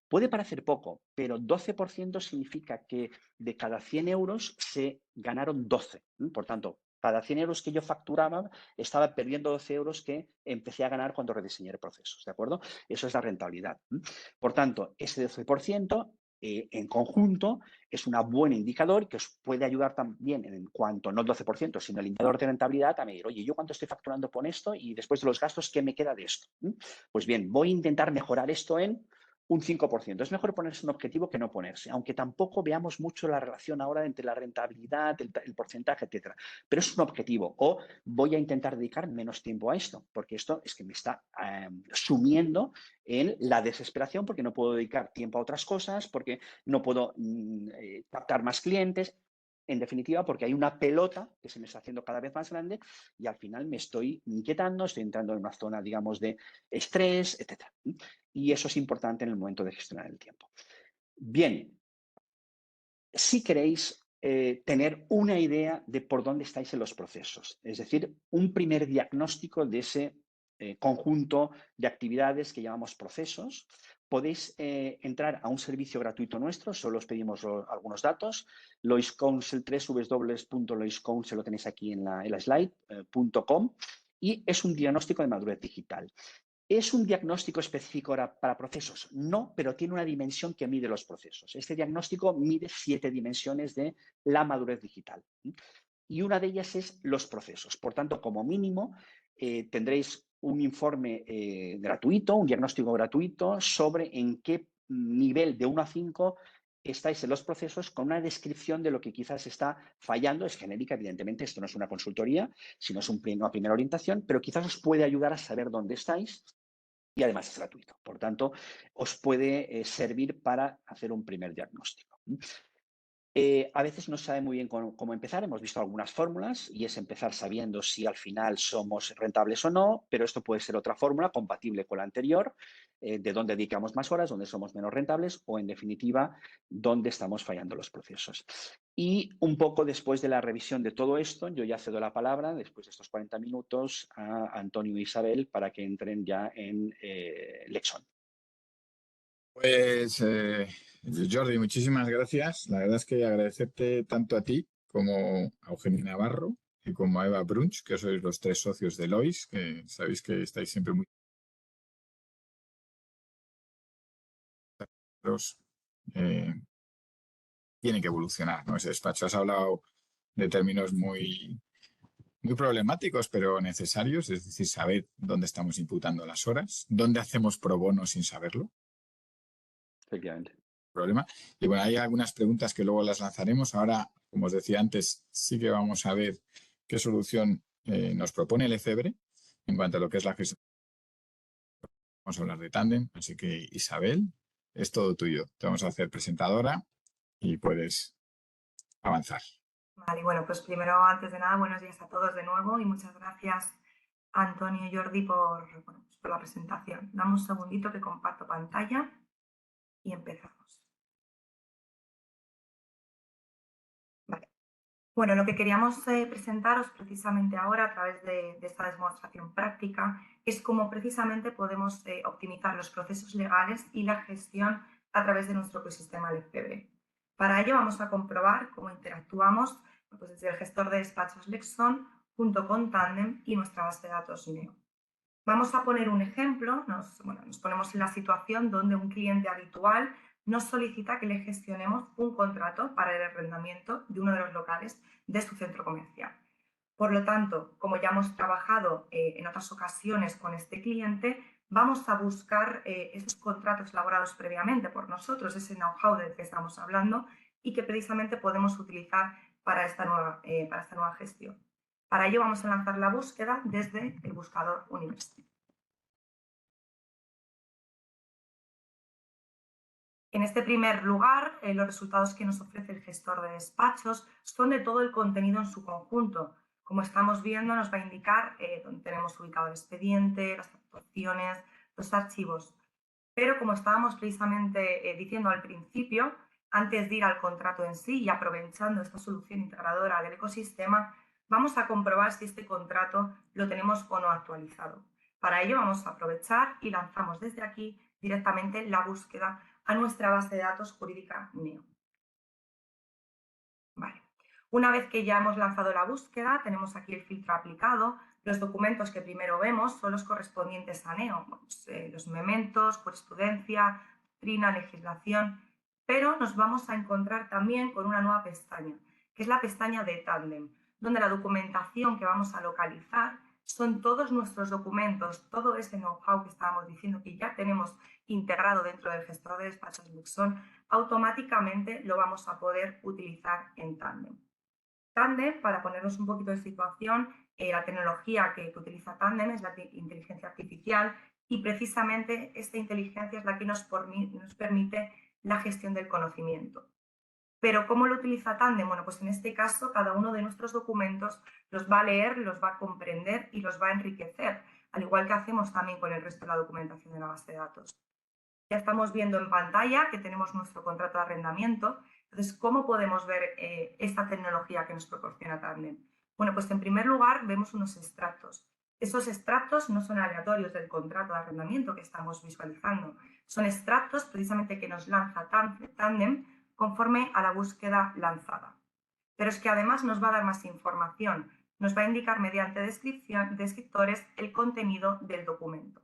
Puede parecer poco, pero 12% significa que de cada 100 euros se ganaron 12. Por tanto, cada 100 euros que yo facturaba, estaba perdiendo 12 euros que empecé a ganar cuando rediseñé procesos, ¿de acuerdo? Eso es la rentabilidad. Por tanto, ese 12% en conjunto es un buen indicador que os puede ayudar también en cuanto, no el 12%, sino el indicador de rentabilidad a medir, oye, ¿yo cuánto estoy facturando con esto? Y después de los gastos, ¿qué me queda de esto? Pues bien, voy a intentar mejorar esto en un 5%. Es mejor ponerse un objetivo que no ponerse, aunque tampoco veamos mucho la relación ahora entre la rentabilidad, el porcentaje, etcétera. Pero es un objetivo. O voy a intentar dedicar menos tiempo a esto, porque esto es que me está sumiendo en la desesperación, porque no puedo dedicar tiempo a otras cosas, porque no puedo captar más clientes. En definitiva, porque hay una pelota que se me está haciendo cada vez más grande y al final me estoy inquietando, estoy entrando en una zona, digamos, de estrés, etcétera. Y eso es importante en el momento de gestionar el tiempo. Bien, si queréis tener una idea de por dónde estáis en los procesos, es decir, un primer diagnóstico de ese conjunto de actividades que llamamos procesos, podéis entrar a un servicio gratuito nuestro, solo os pedimos algunos datos, Lois Counsel, www.loiscounsel, lo tenéis aquí en la slide.com, y es un diagnóstico de madurez digital. ¿Es un diagnóstico específico para procesos? No, pero tiene una dimensión que mide los procesos. Este diagnóstico mide 7 dimensiones de la madurez digital. Y una de ellas es los procesos. Por tanto, como mínimo, tendréis un informe gratuito, un diagnóstico gratuito sobre en qué nivel de 1 a 5 estáis en los procesos, con una descripción de lo que quizás está fallando. Es genérica, evidentemente, esto no es una consultoría, sino es una primera orientación, pero quizás os puede ayudar a saber dónde estáis y además es gratuito. Por tanto, os puede servir para hacer un primer diagnóstico. A veces no se sabe muy bien cómo empezar. Hemos visto algunas fórmulas y es empezar sabiendo si al final somos rentables o no, pero esto puede ser otra fórmula compatible con la anterior, de dónde dedicamos más horas, dónde somos menos rentables o, en definitiva, dónde estamos fallando los procesos. Y un poco después de la revisión de todo esto, yo ya cedo la palabra, después de estos 40 minutos, a Antonio e Isabel para que entren ya en Lexon. Pues, Jordi, muchísimas gracias. La verdad es que agradecerte tanto a ti como a Eugenio Navarro y como a Eva Brunch, que sois los 3 socios de Lois, que sabéis que estáis siempre muy claros. Tiene que evolucionar, ¿no? Ese despacho. Has hablado de términos muy problemáticos, pero necesarios, es decir, saber dónde estamos imputando las horas, dónde hacemos pro bono sin saberlo. Efectivamente. Problema. Y bueno, hay algunas preguntas que luego las lanzaremos. Ahora, como os decía antes, sí que vamos a ver qué solución nos propone el EFEBRE en cuanto a lo que es la gestión. Vamos a hablar de tándem, así que Isabel, es todo tuyo. Te vamos a hacer presentadora y puedes avanzar. Vale, bueno, pues primero, antes de nada, buenos días a todos de nuevo y muchas gracias, Antonio y Jordi, por la presentación. Dame un segundito que comparto pantalla y empezamos. Vale. Bueno, lo que queríamos presentaros precisamente ahora a través de esta demostración práctica es cómo precisamente podemos optimizar los procesos legales y la gestión a través de nuestro ecosistema Lefebvre. Para ello vamos a comprobar cómo interactuamos pues, desde el gestor de despachos Lexon junto con Tandem y nuestra base de datos Neo. Vamos a poner un ejemplo, nos ponemos en la situación donde un cliente habitual nos solicita que le gestionemos un contrato para el arrendamiento de uno de los locales de su centro comercial. Por lo tanto, como ya hemos trabajado en otras ocasiones con este cliente, vamos a buscar esos contratos elaborados previamente por nosotros, ese know-how del que estamos hablando y que precisamente podemos utilizar para esta nueva gestión. Para ello vamos a lanzar la búsqueda desde el buscador University. En este primer lugar, los resultados que nos ofrece el gestor de despachos son de todo el contenido en su conjunto. Como estamos viendo, nos va a indicar dónde tenemos ubicado el expediente, las actuaciones, los archivos. Pero como estábamos precisamente diciendo al principio, antes de ir al contrato en sí y aprovechando esta solución integradora del ecosistema, vamos a comprobar si este contrato lo tenemos o no actualizado. Para ello vamos a aprovechar y lanzamos desde aquí directamente la búsqueda a nuestra base de datos jurídica Neo. Vale. Una vez que ya hemos lanzado la búsqueda, tenemos aquí el filtro aplicado. Los documentos que primero vemos son los correspondientes a Neo, los mementos, jurisprudencia, doctrina, legislación, pero nos vamos a encontrar también con una nueva pestaña, que es la pestaña de Tandem, donde la documentación que vamos a localizar son todos nuestros documentos, todo ese know-how que estábamos diciendo que ya tenemos integrado dentro del gestor de despachos Lexon, automáticamente lo vamos a poder utilizar en Tandem. Tandem, para ponernos un poquito de situación, la tecnología que utiliza Tandem es la inteligencia artificial y precisamente esta inteligencia es la que nos permite la gestión del conocimiento. Pero ¿cómo lo utiliza Tandem? Bueno, pues en este caso cada uno de nuestros documentos los va a leer, los va a comprender y los va a enriquecer, al igual que hacemos también con el resto de la documentación de la base de datos. Ya estamos viendo en pantalla que tenemos nuestro contrato de arrendamiento. Entonces, ¿cómo podemos ver esta tecnología que nos proporciona Tandem? Bueno, pues en primer lugar vemos unos extractos. Esos extractos no son aleatorios del contrato de arrendamiento que estamos visualizando. Son extractos precisamente que nos lanza Tandem conforme a la búsqueda lanzada. Pero es que además nos va a dar más información. Nos va a indicar mediante descriptores el contenido del documento.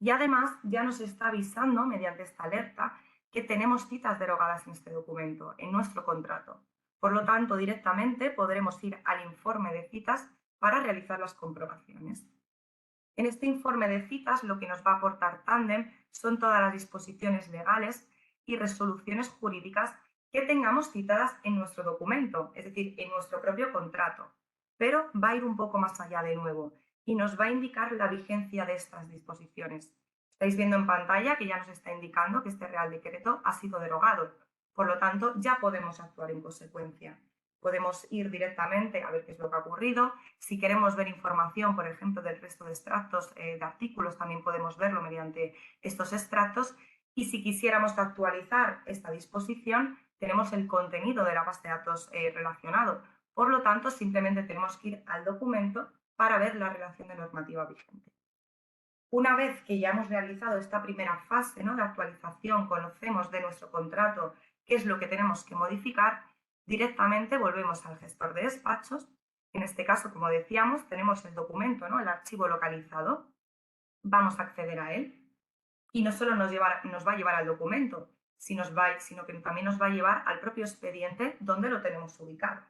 Y además ya nos está avisando mediante esta alerta que tenemos citas derogadas en este documento, en nuestro contrato. Por lo tanto, directamente podremos ir al informe de citas para realizar las comprobaciones. En este informe de citas lo que nos va a aportar Tandem son todas las disposiciones legales y resoluciones jurídicas que tengamos citadas en nuestro documento, es decir, en nuestro propio contrato. Pero va a ir un poco más allá de nuevo y nos va a indicar la vigencia de estas disposiciones. Estáis viendo en pantalla que ya nos está indicando que este Real Decreto ha sido derogado. Por lo tanto, ya podemos actuar en consecuencia. Podemos ir directamente a ver qué es lo que ha ocurrido. Si queremos ver información, por ejemplo, del resto de extractos de artículos, también podemos verlo mediante estos extractos. Y si quisiéramos actualizar esta disposición, tenemos el contenido de la base de datos relacionado. Por lo tanto, simplemente tenemos que ir al documento para ver la relación de normativa vigente. Una vez que ya hemos realizado esta primera fase, ¿no?, de actualización, conocemos de nuestro contrato qué es lo que tenemos que modificar, directamente volvemos al gestor de despachos. En este caso, como decíamos, tenemos el documento, ¿no?, el archivo localizado. Vamos a acceder a él y no solo nos va a llevar al documento, sino que también nos va a llevar al propio expediente donde lo tenemos ubicado.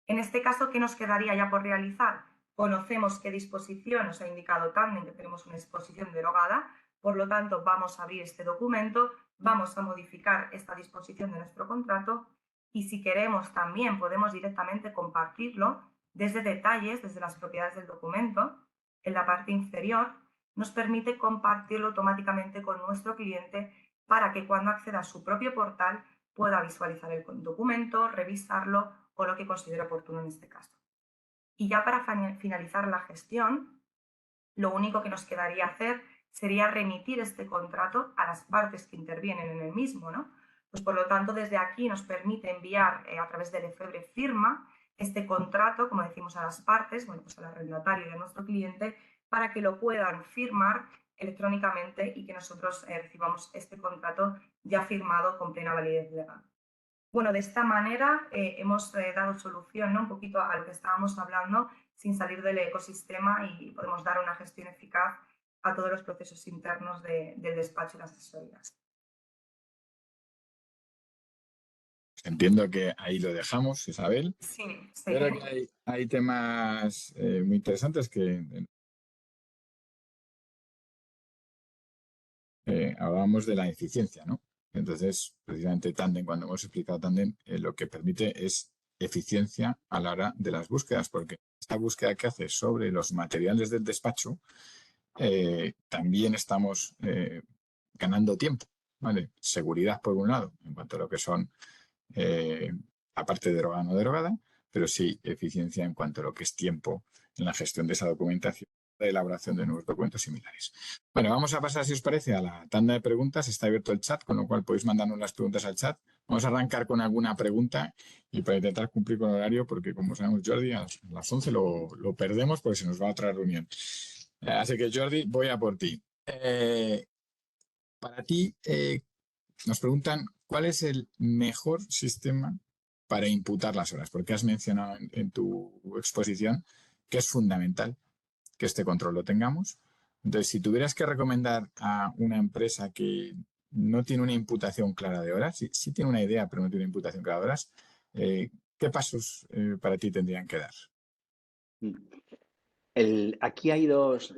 En este caso, ¿qué nos quedaría ya por realizar? Conocemos qué disposición nos ha indicado Tandem, que tenemos una disposición derogada, por lo tanto, vamos a abrir este documento, vamos a modificar esta disposición de nuestro contrato y si queremos también podemos directamente compartirlo desde detalles, desde las propiedades del documento, en la parte inferior, nos permite compartirlo automáticamente con nuestro cliente para que cuando acceda a su propio portal pueda visualizar el documento, revisarlo o lo que considere oportuno en este caso. Y ya para finalizar la gestión, lo único que nos quedaría hacer sería remitir este contrato a las partes que intervienen en el mismo, ¿no? Pues por lo tanto, desde aquí nos permite enviar a través del Efebre firma este contrato, como decimos, a las partes, bueno, pues al arrendatario y a nuestro cliente, para que lo puedan firmar electrónicamente y que nosotros recibamos este contrato ya firmado con plena validez legal. Bueno, de esta manera hemos dado solución, ¿no?, un poquito a lo que estábamos hablando sin salir del ecosistema y podemos dar una gestión eficaz a todos los procesos internos del despacho y las asesorías. Entiendo que ahí lo dejamos, Isabel. Sí, sí. Creo que hay temas muy interesantes que hablábamos de la eficiencia, ¿no? Entonces, precisamente Tandem, cuando hemos explicado Tandem, lo que permite es eficiencia a la hora de las búsquedas, porque esta búsqueda que hace sobre los materiales del despacho, también estamos ganando tiempo, ¿vale? Seguridad por un lado, en cuanto a lo que son la parte derogada o no derogada, pero sí eficiencia en cuanto a lo que es tiempo en la gestión de esa documentación, de elaboración de nuevos documentos similares. Bueno, vamos a pasar, si os parece, a la tanda de preguntas. Está abierto el chat, con lo cual podéis mandarnos las preguntas al chat. Vamos a arrancar con alguna pregunta y para intentar cumplir con el horario, porque como sabemos, Jordi, a las 11 lo perdemos porque se nos va a otra reunión. Así que, Jordi, voy a por ti. Para ti, nos preguntan cuál es el mejor sistema para imputar las horas, porque has mencionado en tu exposición que es fundamental que este control lo tengamos. Entonces, si tuvieras que recomendar a una empresa que no tiene una imputación clara de horas, sí tiene una idea, pero no tiene una imputación clara de horas, ¿qué pasos para ti tendrían que dar? Aquí hay dos.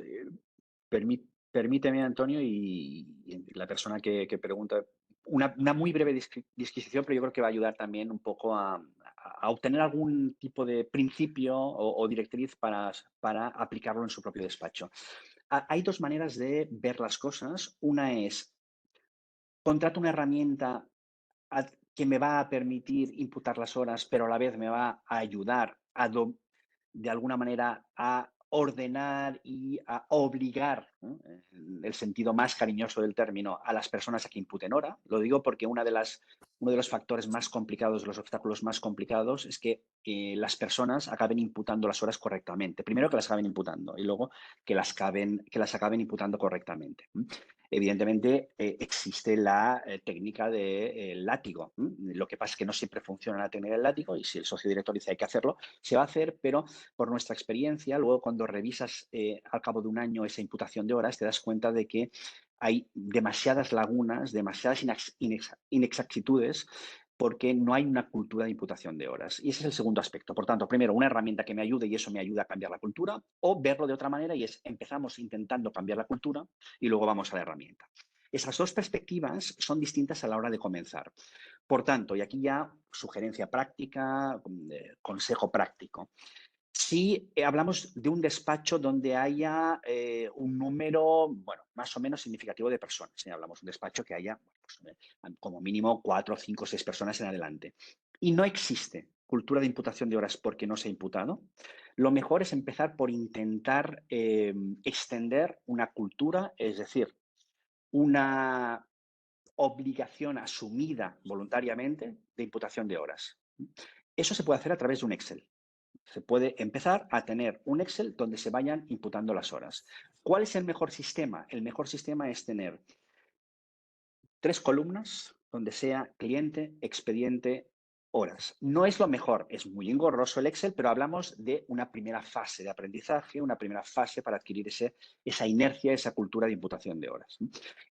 Permíteme, Antonio, y la persona que pregunta, una muy breve disquisición, pero yo creo que va a ayudar también un poco a obtener algún tipo de principio o directriz para aplicarlo en su propio despacho. Hay dos maneras de ver las cosas. Una es, contrato una herramienta que me va a permitir imputar las horas, pero a la vez me va a ayudar de alguna manera a ordenar y a obligar, ¿no?, en el sentido más cariñoso del término, a las personas a que imputen hora. Lo digo porque uno de los factores más complicados, de los obstáculos más complicados, es que las personas acaben imputando las horas correctamente. Primero que las acaben imputando y luego que las acaben imputando correctamente. Evidentemente, existe la técnica del látigo. Lo que pasa es que no siempre funciona la técnica del látigo y si el socio director dice hay que hacerlo, se va a hacer, pero por nuestra experiencia, luego cuando revisas al cabo de un año esa imputación de horas, te das cuenta de que hay demasiadas lagunas, demasiadas inexactitudes porque no hay una cultura de imputación de horas. Y ese es el segundo aspecto. Por tanto, primero, una herramienta que me ayude y eso me ayuda a cambiar la cultura, o verlo de otra manera y es empezamos intentando cambiar la cultura y luego vamos a la herramienta. Esas dos perspectivas son distintas a la hora de comenzar. Por tanto, y aquí ya sugerencia práctica, consejo práctico. Si hablamos de un despacho donde haya un número, bueno, más o menos significativo de personas, si hablamos de un despacho que haya pues, como mínimo 4, 5, 6 personas en adelante, y no existe cultura de imputación de horas porque no se ha imputado, lo mejor es empezar por intentar extender una cultura, es decir, una obligación asumida voluntariamente de imputación de horas. Eso se puede hacer a través de un Excel. Se puede empezar a tener un Excel donde se vayan imputando las horas. ¿Cuál es el mejor sistema? El mejor sistema es tener 3 columnas donde sea cliente, expediente, horas. No es lo mejor, es muy engorroso el Excel, pero hablamos de una primera fase de aprendizaje, una primera fase para adquirir esa inercia, esa cultura de imputación de horas.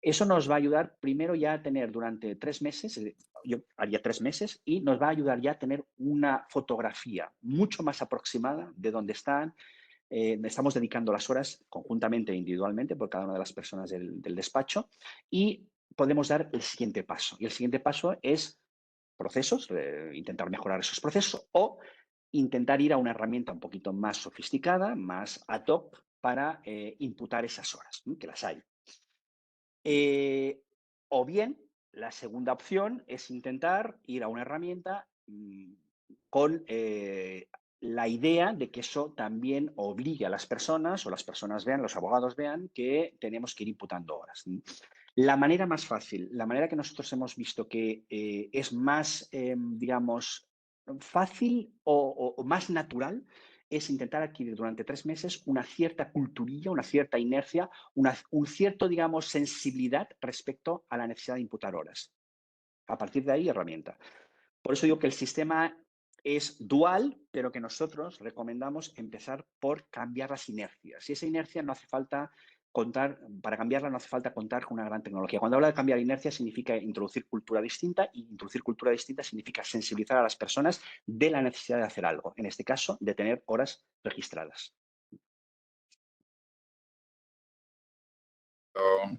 Eso nos va a ayudar primero ya a tener durante 3 meses, yo haría 3 meses, y nos va a ayudar ya a tener una fotografía mucho más aproximada de dónde están. Estamos dedicando las horas conjuntamente e individualmente por cada una de las personas del despacho y podemos dar el siguiente paso. Y el siguiente paso es procesos, intentar mejorar esos procesos o intentar ir a una herramienta un poquito más sofisticada, más ad hoc para imputar esas horas, que las hay. O bien, la segunda opción es intentar ir a una herramienta con la idea de que eso también obligue a las personas o las personas vean, los abogados vean que tenemos que ir imputando horas. La manera más fácil, la manera que nosotros hemos visto que es más, digamos, fácil o más natural es intentar adquirir durante 3 meses una cierta culturilla, una cierta inercia, un cierto, digamos, sensibilidad respecto a la necesidad de imputar horas. A partir de ahí, herramienta. Por eso digo que el sistema es dual, pero que nosotros recomendamos empezar por cambiar las inercias. Y esa inercia no hace falta para cambiarla no hace falta contar con una gran tecnología. Cuando hablo de cambiar inercia significa introducir cultura distinta y introducir cultura distinta significa sensibilizar a las personas de la necesidad de hacer algo, en este caso de tener horas registradas.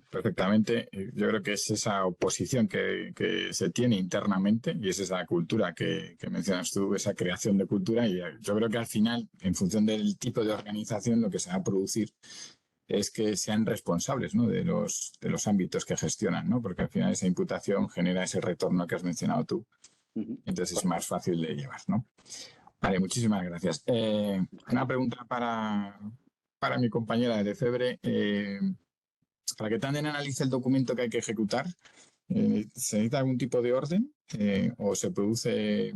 Perfectamente. Yo creo que es esa oposición que se tiene internamente y es esa cultura que mencionas tú, esa creación de cultura. Y yo creo que al final, en función del tipo de organización, lo que se va a producir es que sean responsables, ¿no?, de los ámbitos que gestionan, ¿no? Porque al final esa imputación genera ese retorno que has mencionado tú. Entonces es más fácil de llevar, ¿no? Vale, muchísimas gracias. Una pregunta para mi compañera de Lefebvre. Para que Tandem analice el documento que hay que ejecutar, ¿se necesita algún tipo de orden o se produce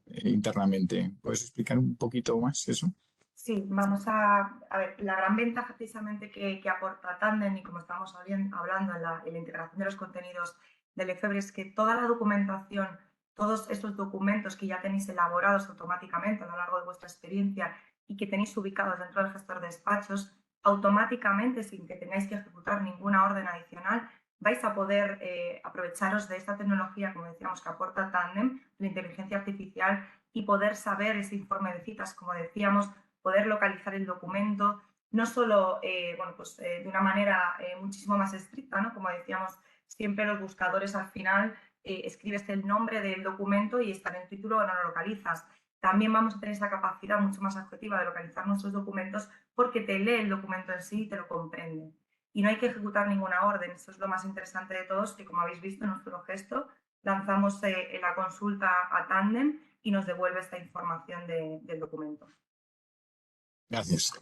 internamente? ¿Puedes explicar un poquito más eso? Sí, vamos a ver, la gran ventaja precisamente que aporta Tandem y como estamos hablando en la integración de los contenidos del Lefebvre es que toda la documentación, todos esos documentos que ya tenéis elaborados automáticamente a lo largo de vuestra experiencia y que tenéis ubicados dentro del gestor de despachos, automáticamente, sin que tengáis que ejecutar ninguna orden adicional, vais a poder aprovecharos de esta tecnología, como decíamos, que aporta Tandem, la inteligencia artificial, y poder saber ese informe de citas, como decíamos, poder localizar el documento, no solo de una manera muchísimo más estricta, ¿no? Como decíamos, siempre los buscadores al final escribes el nombre del documento y está en el título o no lo localizas. También vamos a tener esa capacidad mucho más objetiva de localizar nuestros documentos porque te lee el documento en sí y te lo comprende. Y no hay que ejecutar ninguna orden. Eso es lo más interesante de todos, que como habéis visto en nuestro gesto, lanzamos la consulta a Tandem y nos devuelve esta información del documento. Gracias.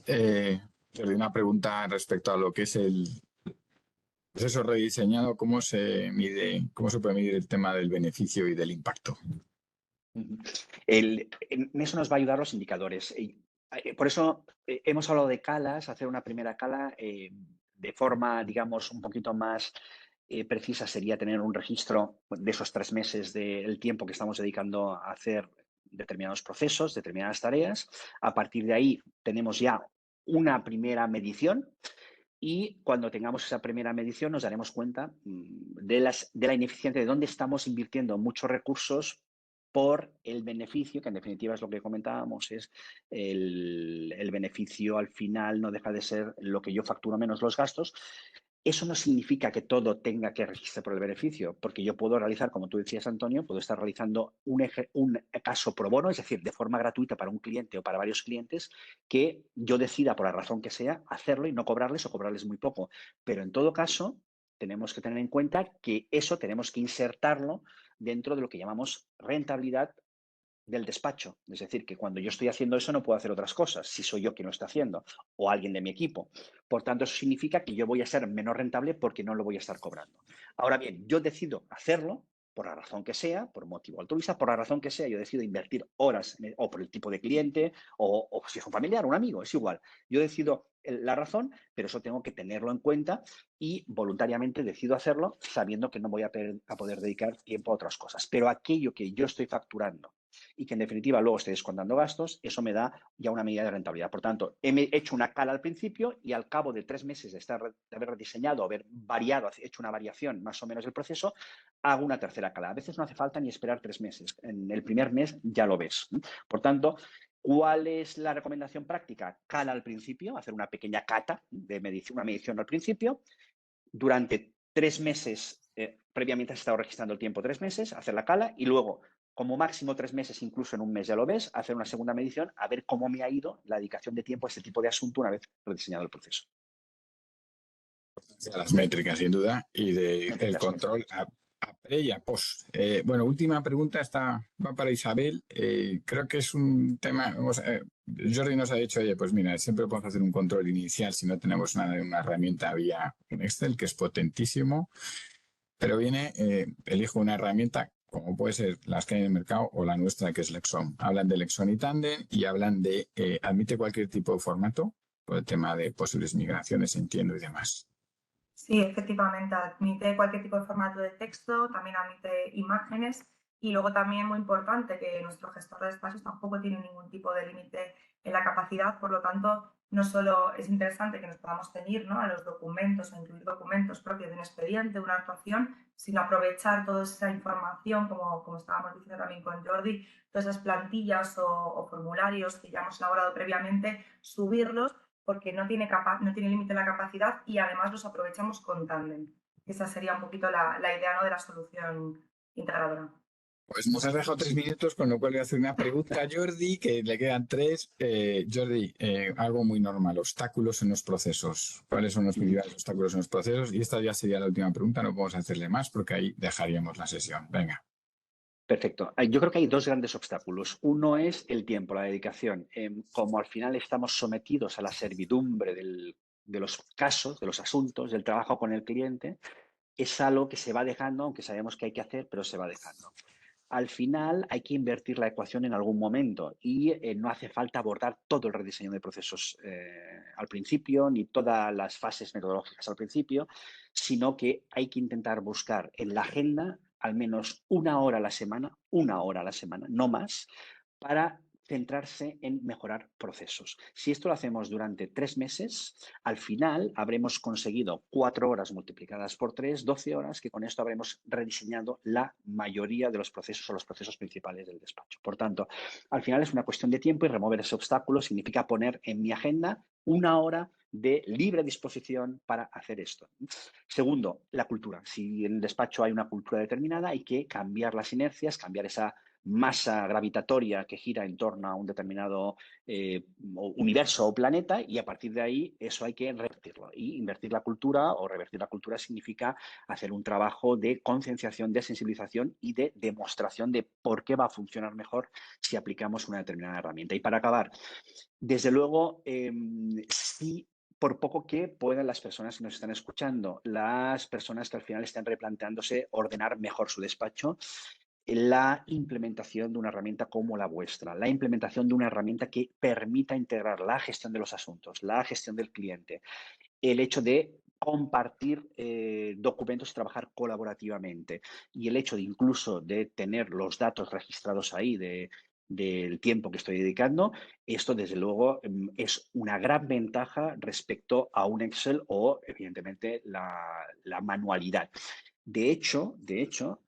Una pregunta respecto a lo que es el proceso rediseñado, ¿cómo se puede medir el tema del beneficio y del impacto? En eso nos va a ayudar los indicadores. Por eso hemos hablado de calas, hacer una primera cala de forma, digamos, un poquito más precisa sería tener un registro de esos 3 meses del tiempo que estamos dedicando a hacer determinados procesos, determinadas tareas. A partir de ahí tenemos ya una primera medición y cuando tengamos esa primera medición nos daremos cuenta de la ineficiencia, de dónde estamos invirtiendo muchos recursos por el beneficio, que en definitiva es lo que comentábamos, es el beneficio al final no deja de ser lo que yo facturo menos los gastos. Eso no significa que todo tenga que regirse por el beneficio, porque yo puedo realizar, como tú decías, Antonio, puedo estar realizando un caso pro bono, es decir, de forma gratuita para un cliente o para varios clientes, que yo decida, por la razón que sea, hacerlo y no cobrarles o cobrarles muy poco. Pero en todo caso, tenemos que tener en cuenta que eso tenemos que insertarlo dentro de lo que llamamos rentabilidad del despacho. Es decir, que cuando yo estoy haciendo eso no puedo hacer otras cosas, si soy yo quien lo está haciendo o alguien de mi equipo. Por tanto, eso significa que yo voy a ser menos rentable porque no lo voy a estar cobrando. Ahora bien, yo decido hacerlo por la razón que sea, por motivo altruista, por la razón que sea, yo decido invertir horas o por el tipo de cliente o si es un familiar, un amigo, es igual. Yo decido la razón, pero eso tengo que tenerlo en cuenta y voluntariamente decido hacerlo sabiendo que no voy a poder dedicar tiempo a otras cosas. Pero aquello que yo estoy facturando y que en definitiva luego estoy descontando gastos, eso me da ya una medida de rentabilidad. Por tanto, he hecho una cala al principio y al cabo de 3 meses de haber rediseñado, haber variado, hecho una variación más o menos del proceso, hago una tercera cala. A veces no hace falta ni esperar 3 meses. En el primer mes ya lo ves. Por tanto, ¿cuál es la recomendación práctica? Cala al principio, hacer una pequeña cata de medición, una medición al principio. Durante 3 meses, previamente has estado registrando el tiempo 3 meses, hacer la cala y luego, como máximo 3 meses, incluso en un mes ya lo ves, hacer una segunda medición a ver cómo me ha ido la dedicación de tiempo a este tipo de asunto una vez rediseñado el proceso. Las métricas, sin duda, y del control a pre y a post. Bueno, última pregunta, va para Isabel. Creo que es un tema, Jordi nos ha dicho, oye, pues mira, siempre podemos hacer un control inicial si no tenemos una herramienta vía Excel, que es potentísimo, pero elijo una herramienta como puede ser las que hay en el mercado o la nuestra, que es Lexon. Hablan de Lexon y Tandem y hablan de, admite cualquier tipo de formato, por el tema de posibles migraciones, entiendo, y demás. Sí, efectivamente, admite cualquier tipo de formato de texto, también admite imágenes y luego también muy importante que nuestro gestor de espacios tampoco tiene ningún tipo de límite en la capacidad, por lo tanto, no solo es interesante que nos podamos ceñir, ¿no?, a los documentos o incluir documentos propios de un expediente, de una actuación, sino aprovechar toda esa información, como estábamos diciendo también con Jordi, todas esas plantillas o formularios que ya hemos elaborado previamente, subirlos porque no tiene límite la capacidad y además los aprovechamos con Tandem. Esa sería un poquito la idea, ¿no?, de la solución integradora. Pues nos has dejado 3 minutos, con lo cual voy a hacer una pregunta a Jordi, que le quedan 3. Jordi, algo muy normal, obstáculos en los procesos. ¿Cuáles son los principales obstáculos en los procesos? Y esta ya sería la última pregunta, no podemos hacerle más porque ahí dejaríamos la sesión. Venga. Perfecto. Yo creo que hay 2 grandes obstáculos. Uno es el tiempo, la dedicación. Como al final estamos sometidos a la servidumbre de los casos, de los asuntos, del trabajo con el cliente, es algo que se va dejando, aunque sabemos que hay que hacer, pero se va dejando. Al final hay que invertir la ecuación en algún momento y no hace falta abordar todo el rediseño de procesos al principio, ni todas las fases metodológicas al principio, sino que hay que intentar buscar en la agenda al menos una hora a la semana, no más, para centrarse en mejorar procesos. Si esto lo hacemos durante 3 meses, al final habremos conseguido 4 horas multiplicadas por 3, 12 horas, que con esto habremos rediseñado la mayoría de los procesos o los procesos principales del despacho. Por tanto, al final es una cuestión de tiempo y remover ese obstáculo significa poner en mi agenda una hora de libre disposición para hacer esto. Segundo, la cultura. Si en el despacho hay una cultura determinada, hay que cambiar las inercias, cambiar esa masa gravitatoria que gira en torno a un determinado universo o planeta y a partir de ahí eso hay que revertirlo. Y invertir la cultura o revertir la cultura significa hacer un trabajo de concienciación, de sensibilización y de demostración de por qué va a funcionar mejor si aplicamos una determinada herramienta. Y para acabar, desde luego, sí, por poco que puedan las personas que nos están escuchando, las personas que al final están replanteándose ordenar mejor su despacho, la implementación de una herramienta como la vuestra, la implementación de una herramienta que permita integrar la gestión de los asuntos, la gestión del cliente, el hecho de compartir documentos y trabajar colaborativamente. Y el hecho de incluso de tener los datos registrados ahí del tiempo que estoy dedicando, esto desde luego es una gran ventaja respecto a un Excel o evidentemente la manualidad. De hecho,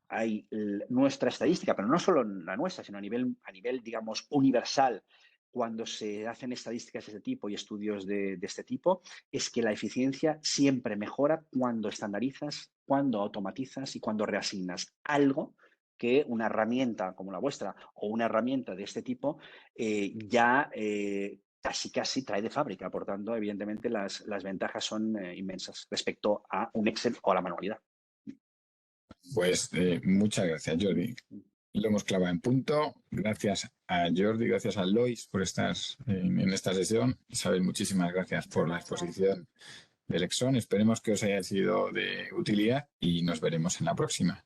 hay nuestra estadística, pero no solo la nuestra, sino a nivel, digamos, universal, cuando se hacen estadísticas de este tipo y estudios de este tipo, es que la eficiencia siempre mejora cuando estandarizas, cuando automatizas y cuando reasignas algo que una herramienta como la vuestra o una herramienta de este tipo casi trae de fábrica. Por tanto, evidentemente, las ventajas son inmensas respecto a un Excel o a la manualidad. Pues muchas gracias, Jordi. Lo hemos clavado en punto. Gracias a Jordi, gracias a Lois por estar en esta sesión. Isabel, muchísimas gracias por la exposición del Exxon. Esperemos que os haya sido de utilidad y nos veremos en la próxima.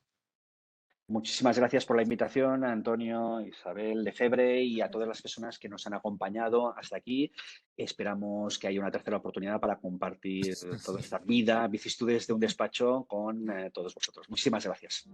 Muchísimas gracias por la invitación, a Antonio, Isabel, Lefebvre y a todas las personas que nos han acompañado hasta aquí. Esperamos que haya una tercera oportunidad para compartir toda esta vida, vicisitudes de un despacho con todos vosotros. Muchísimas gracias.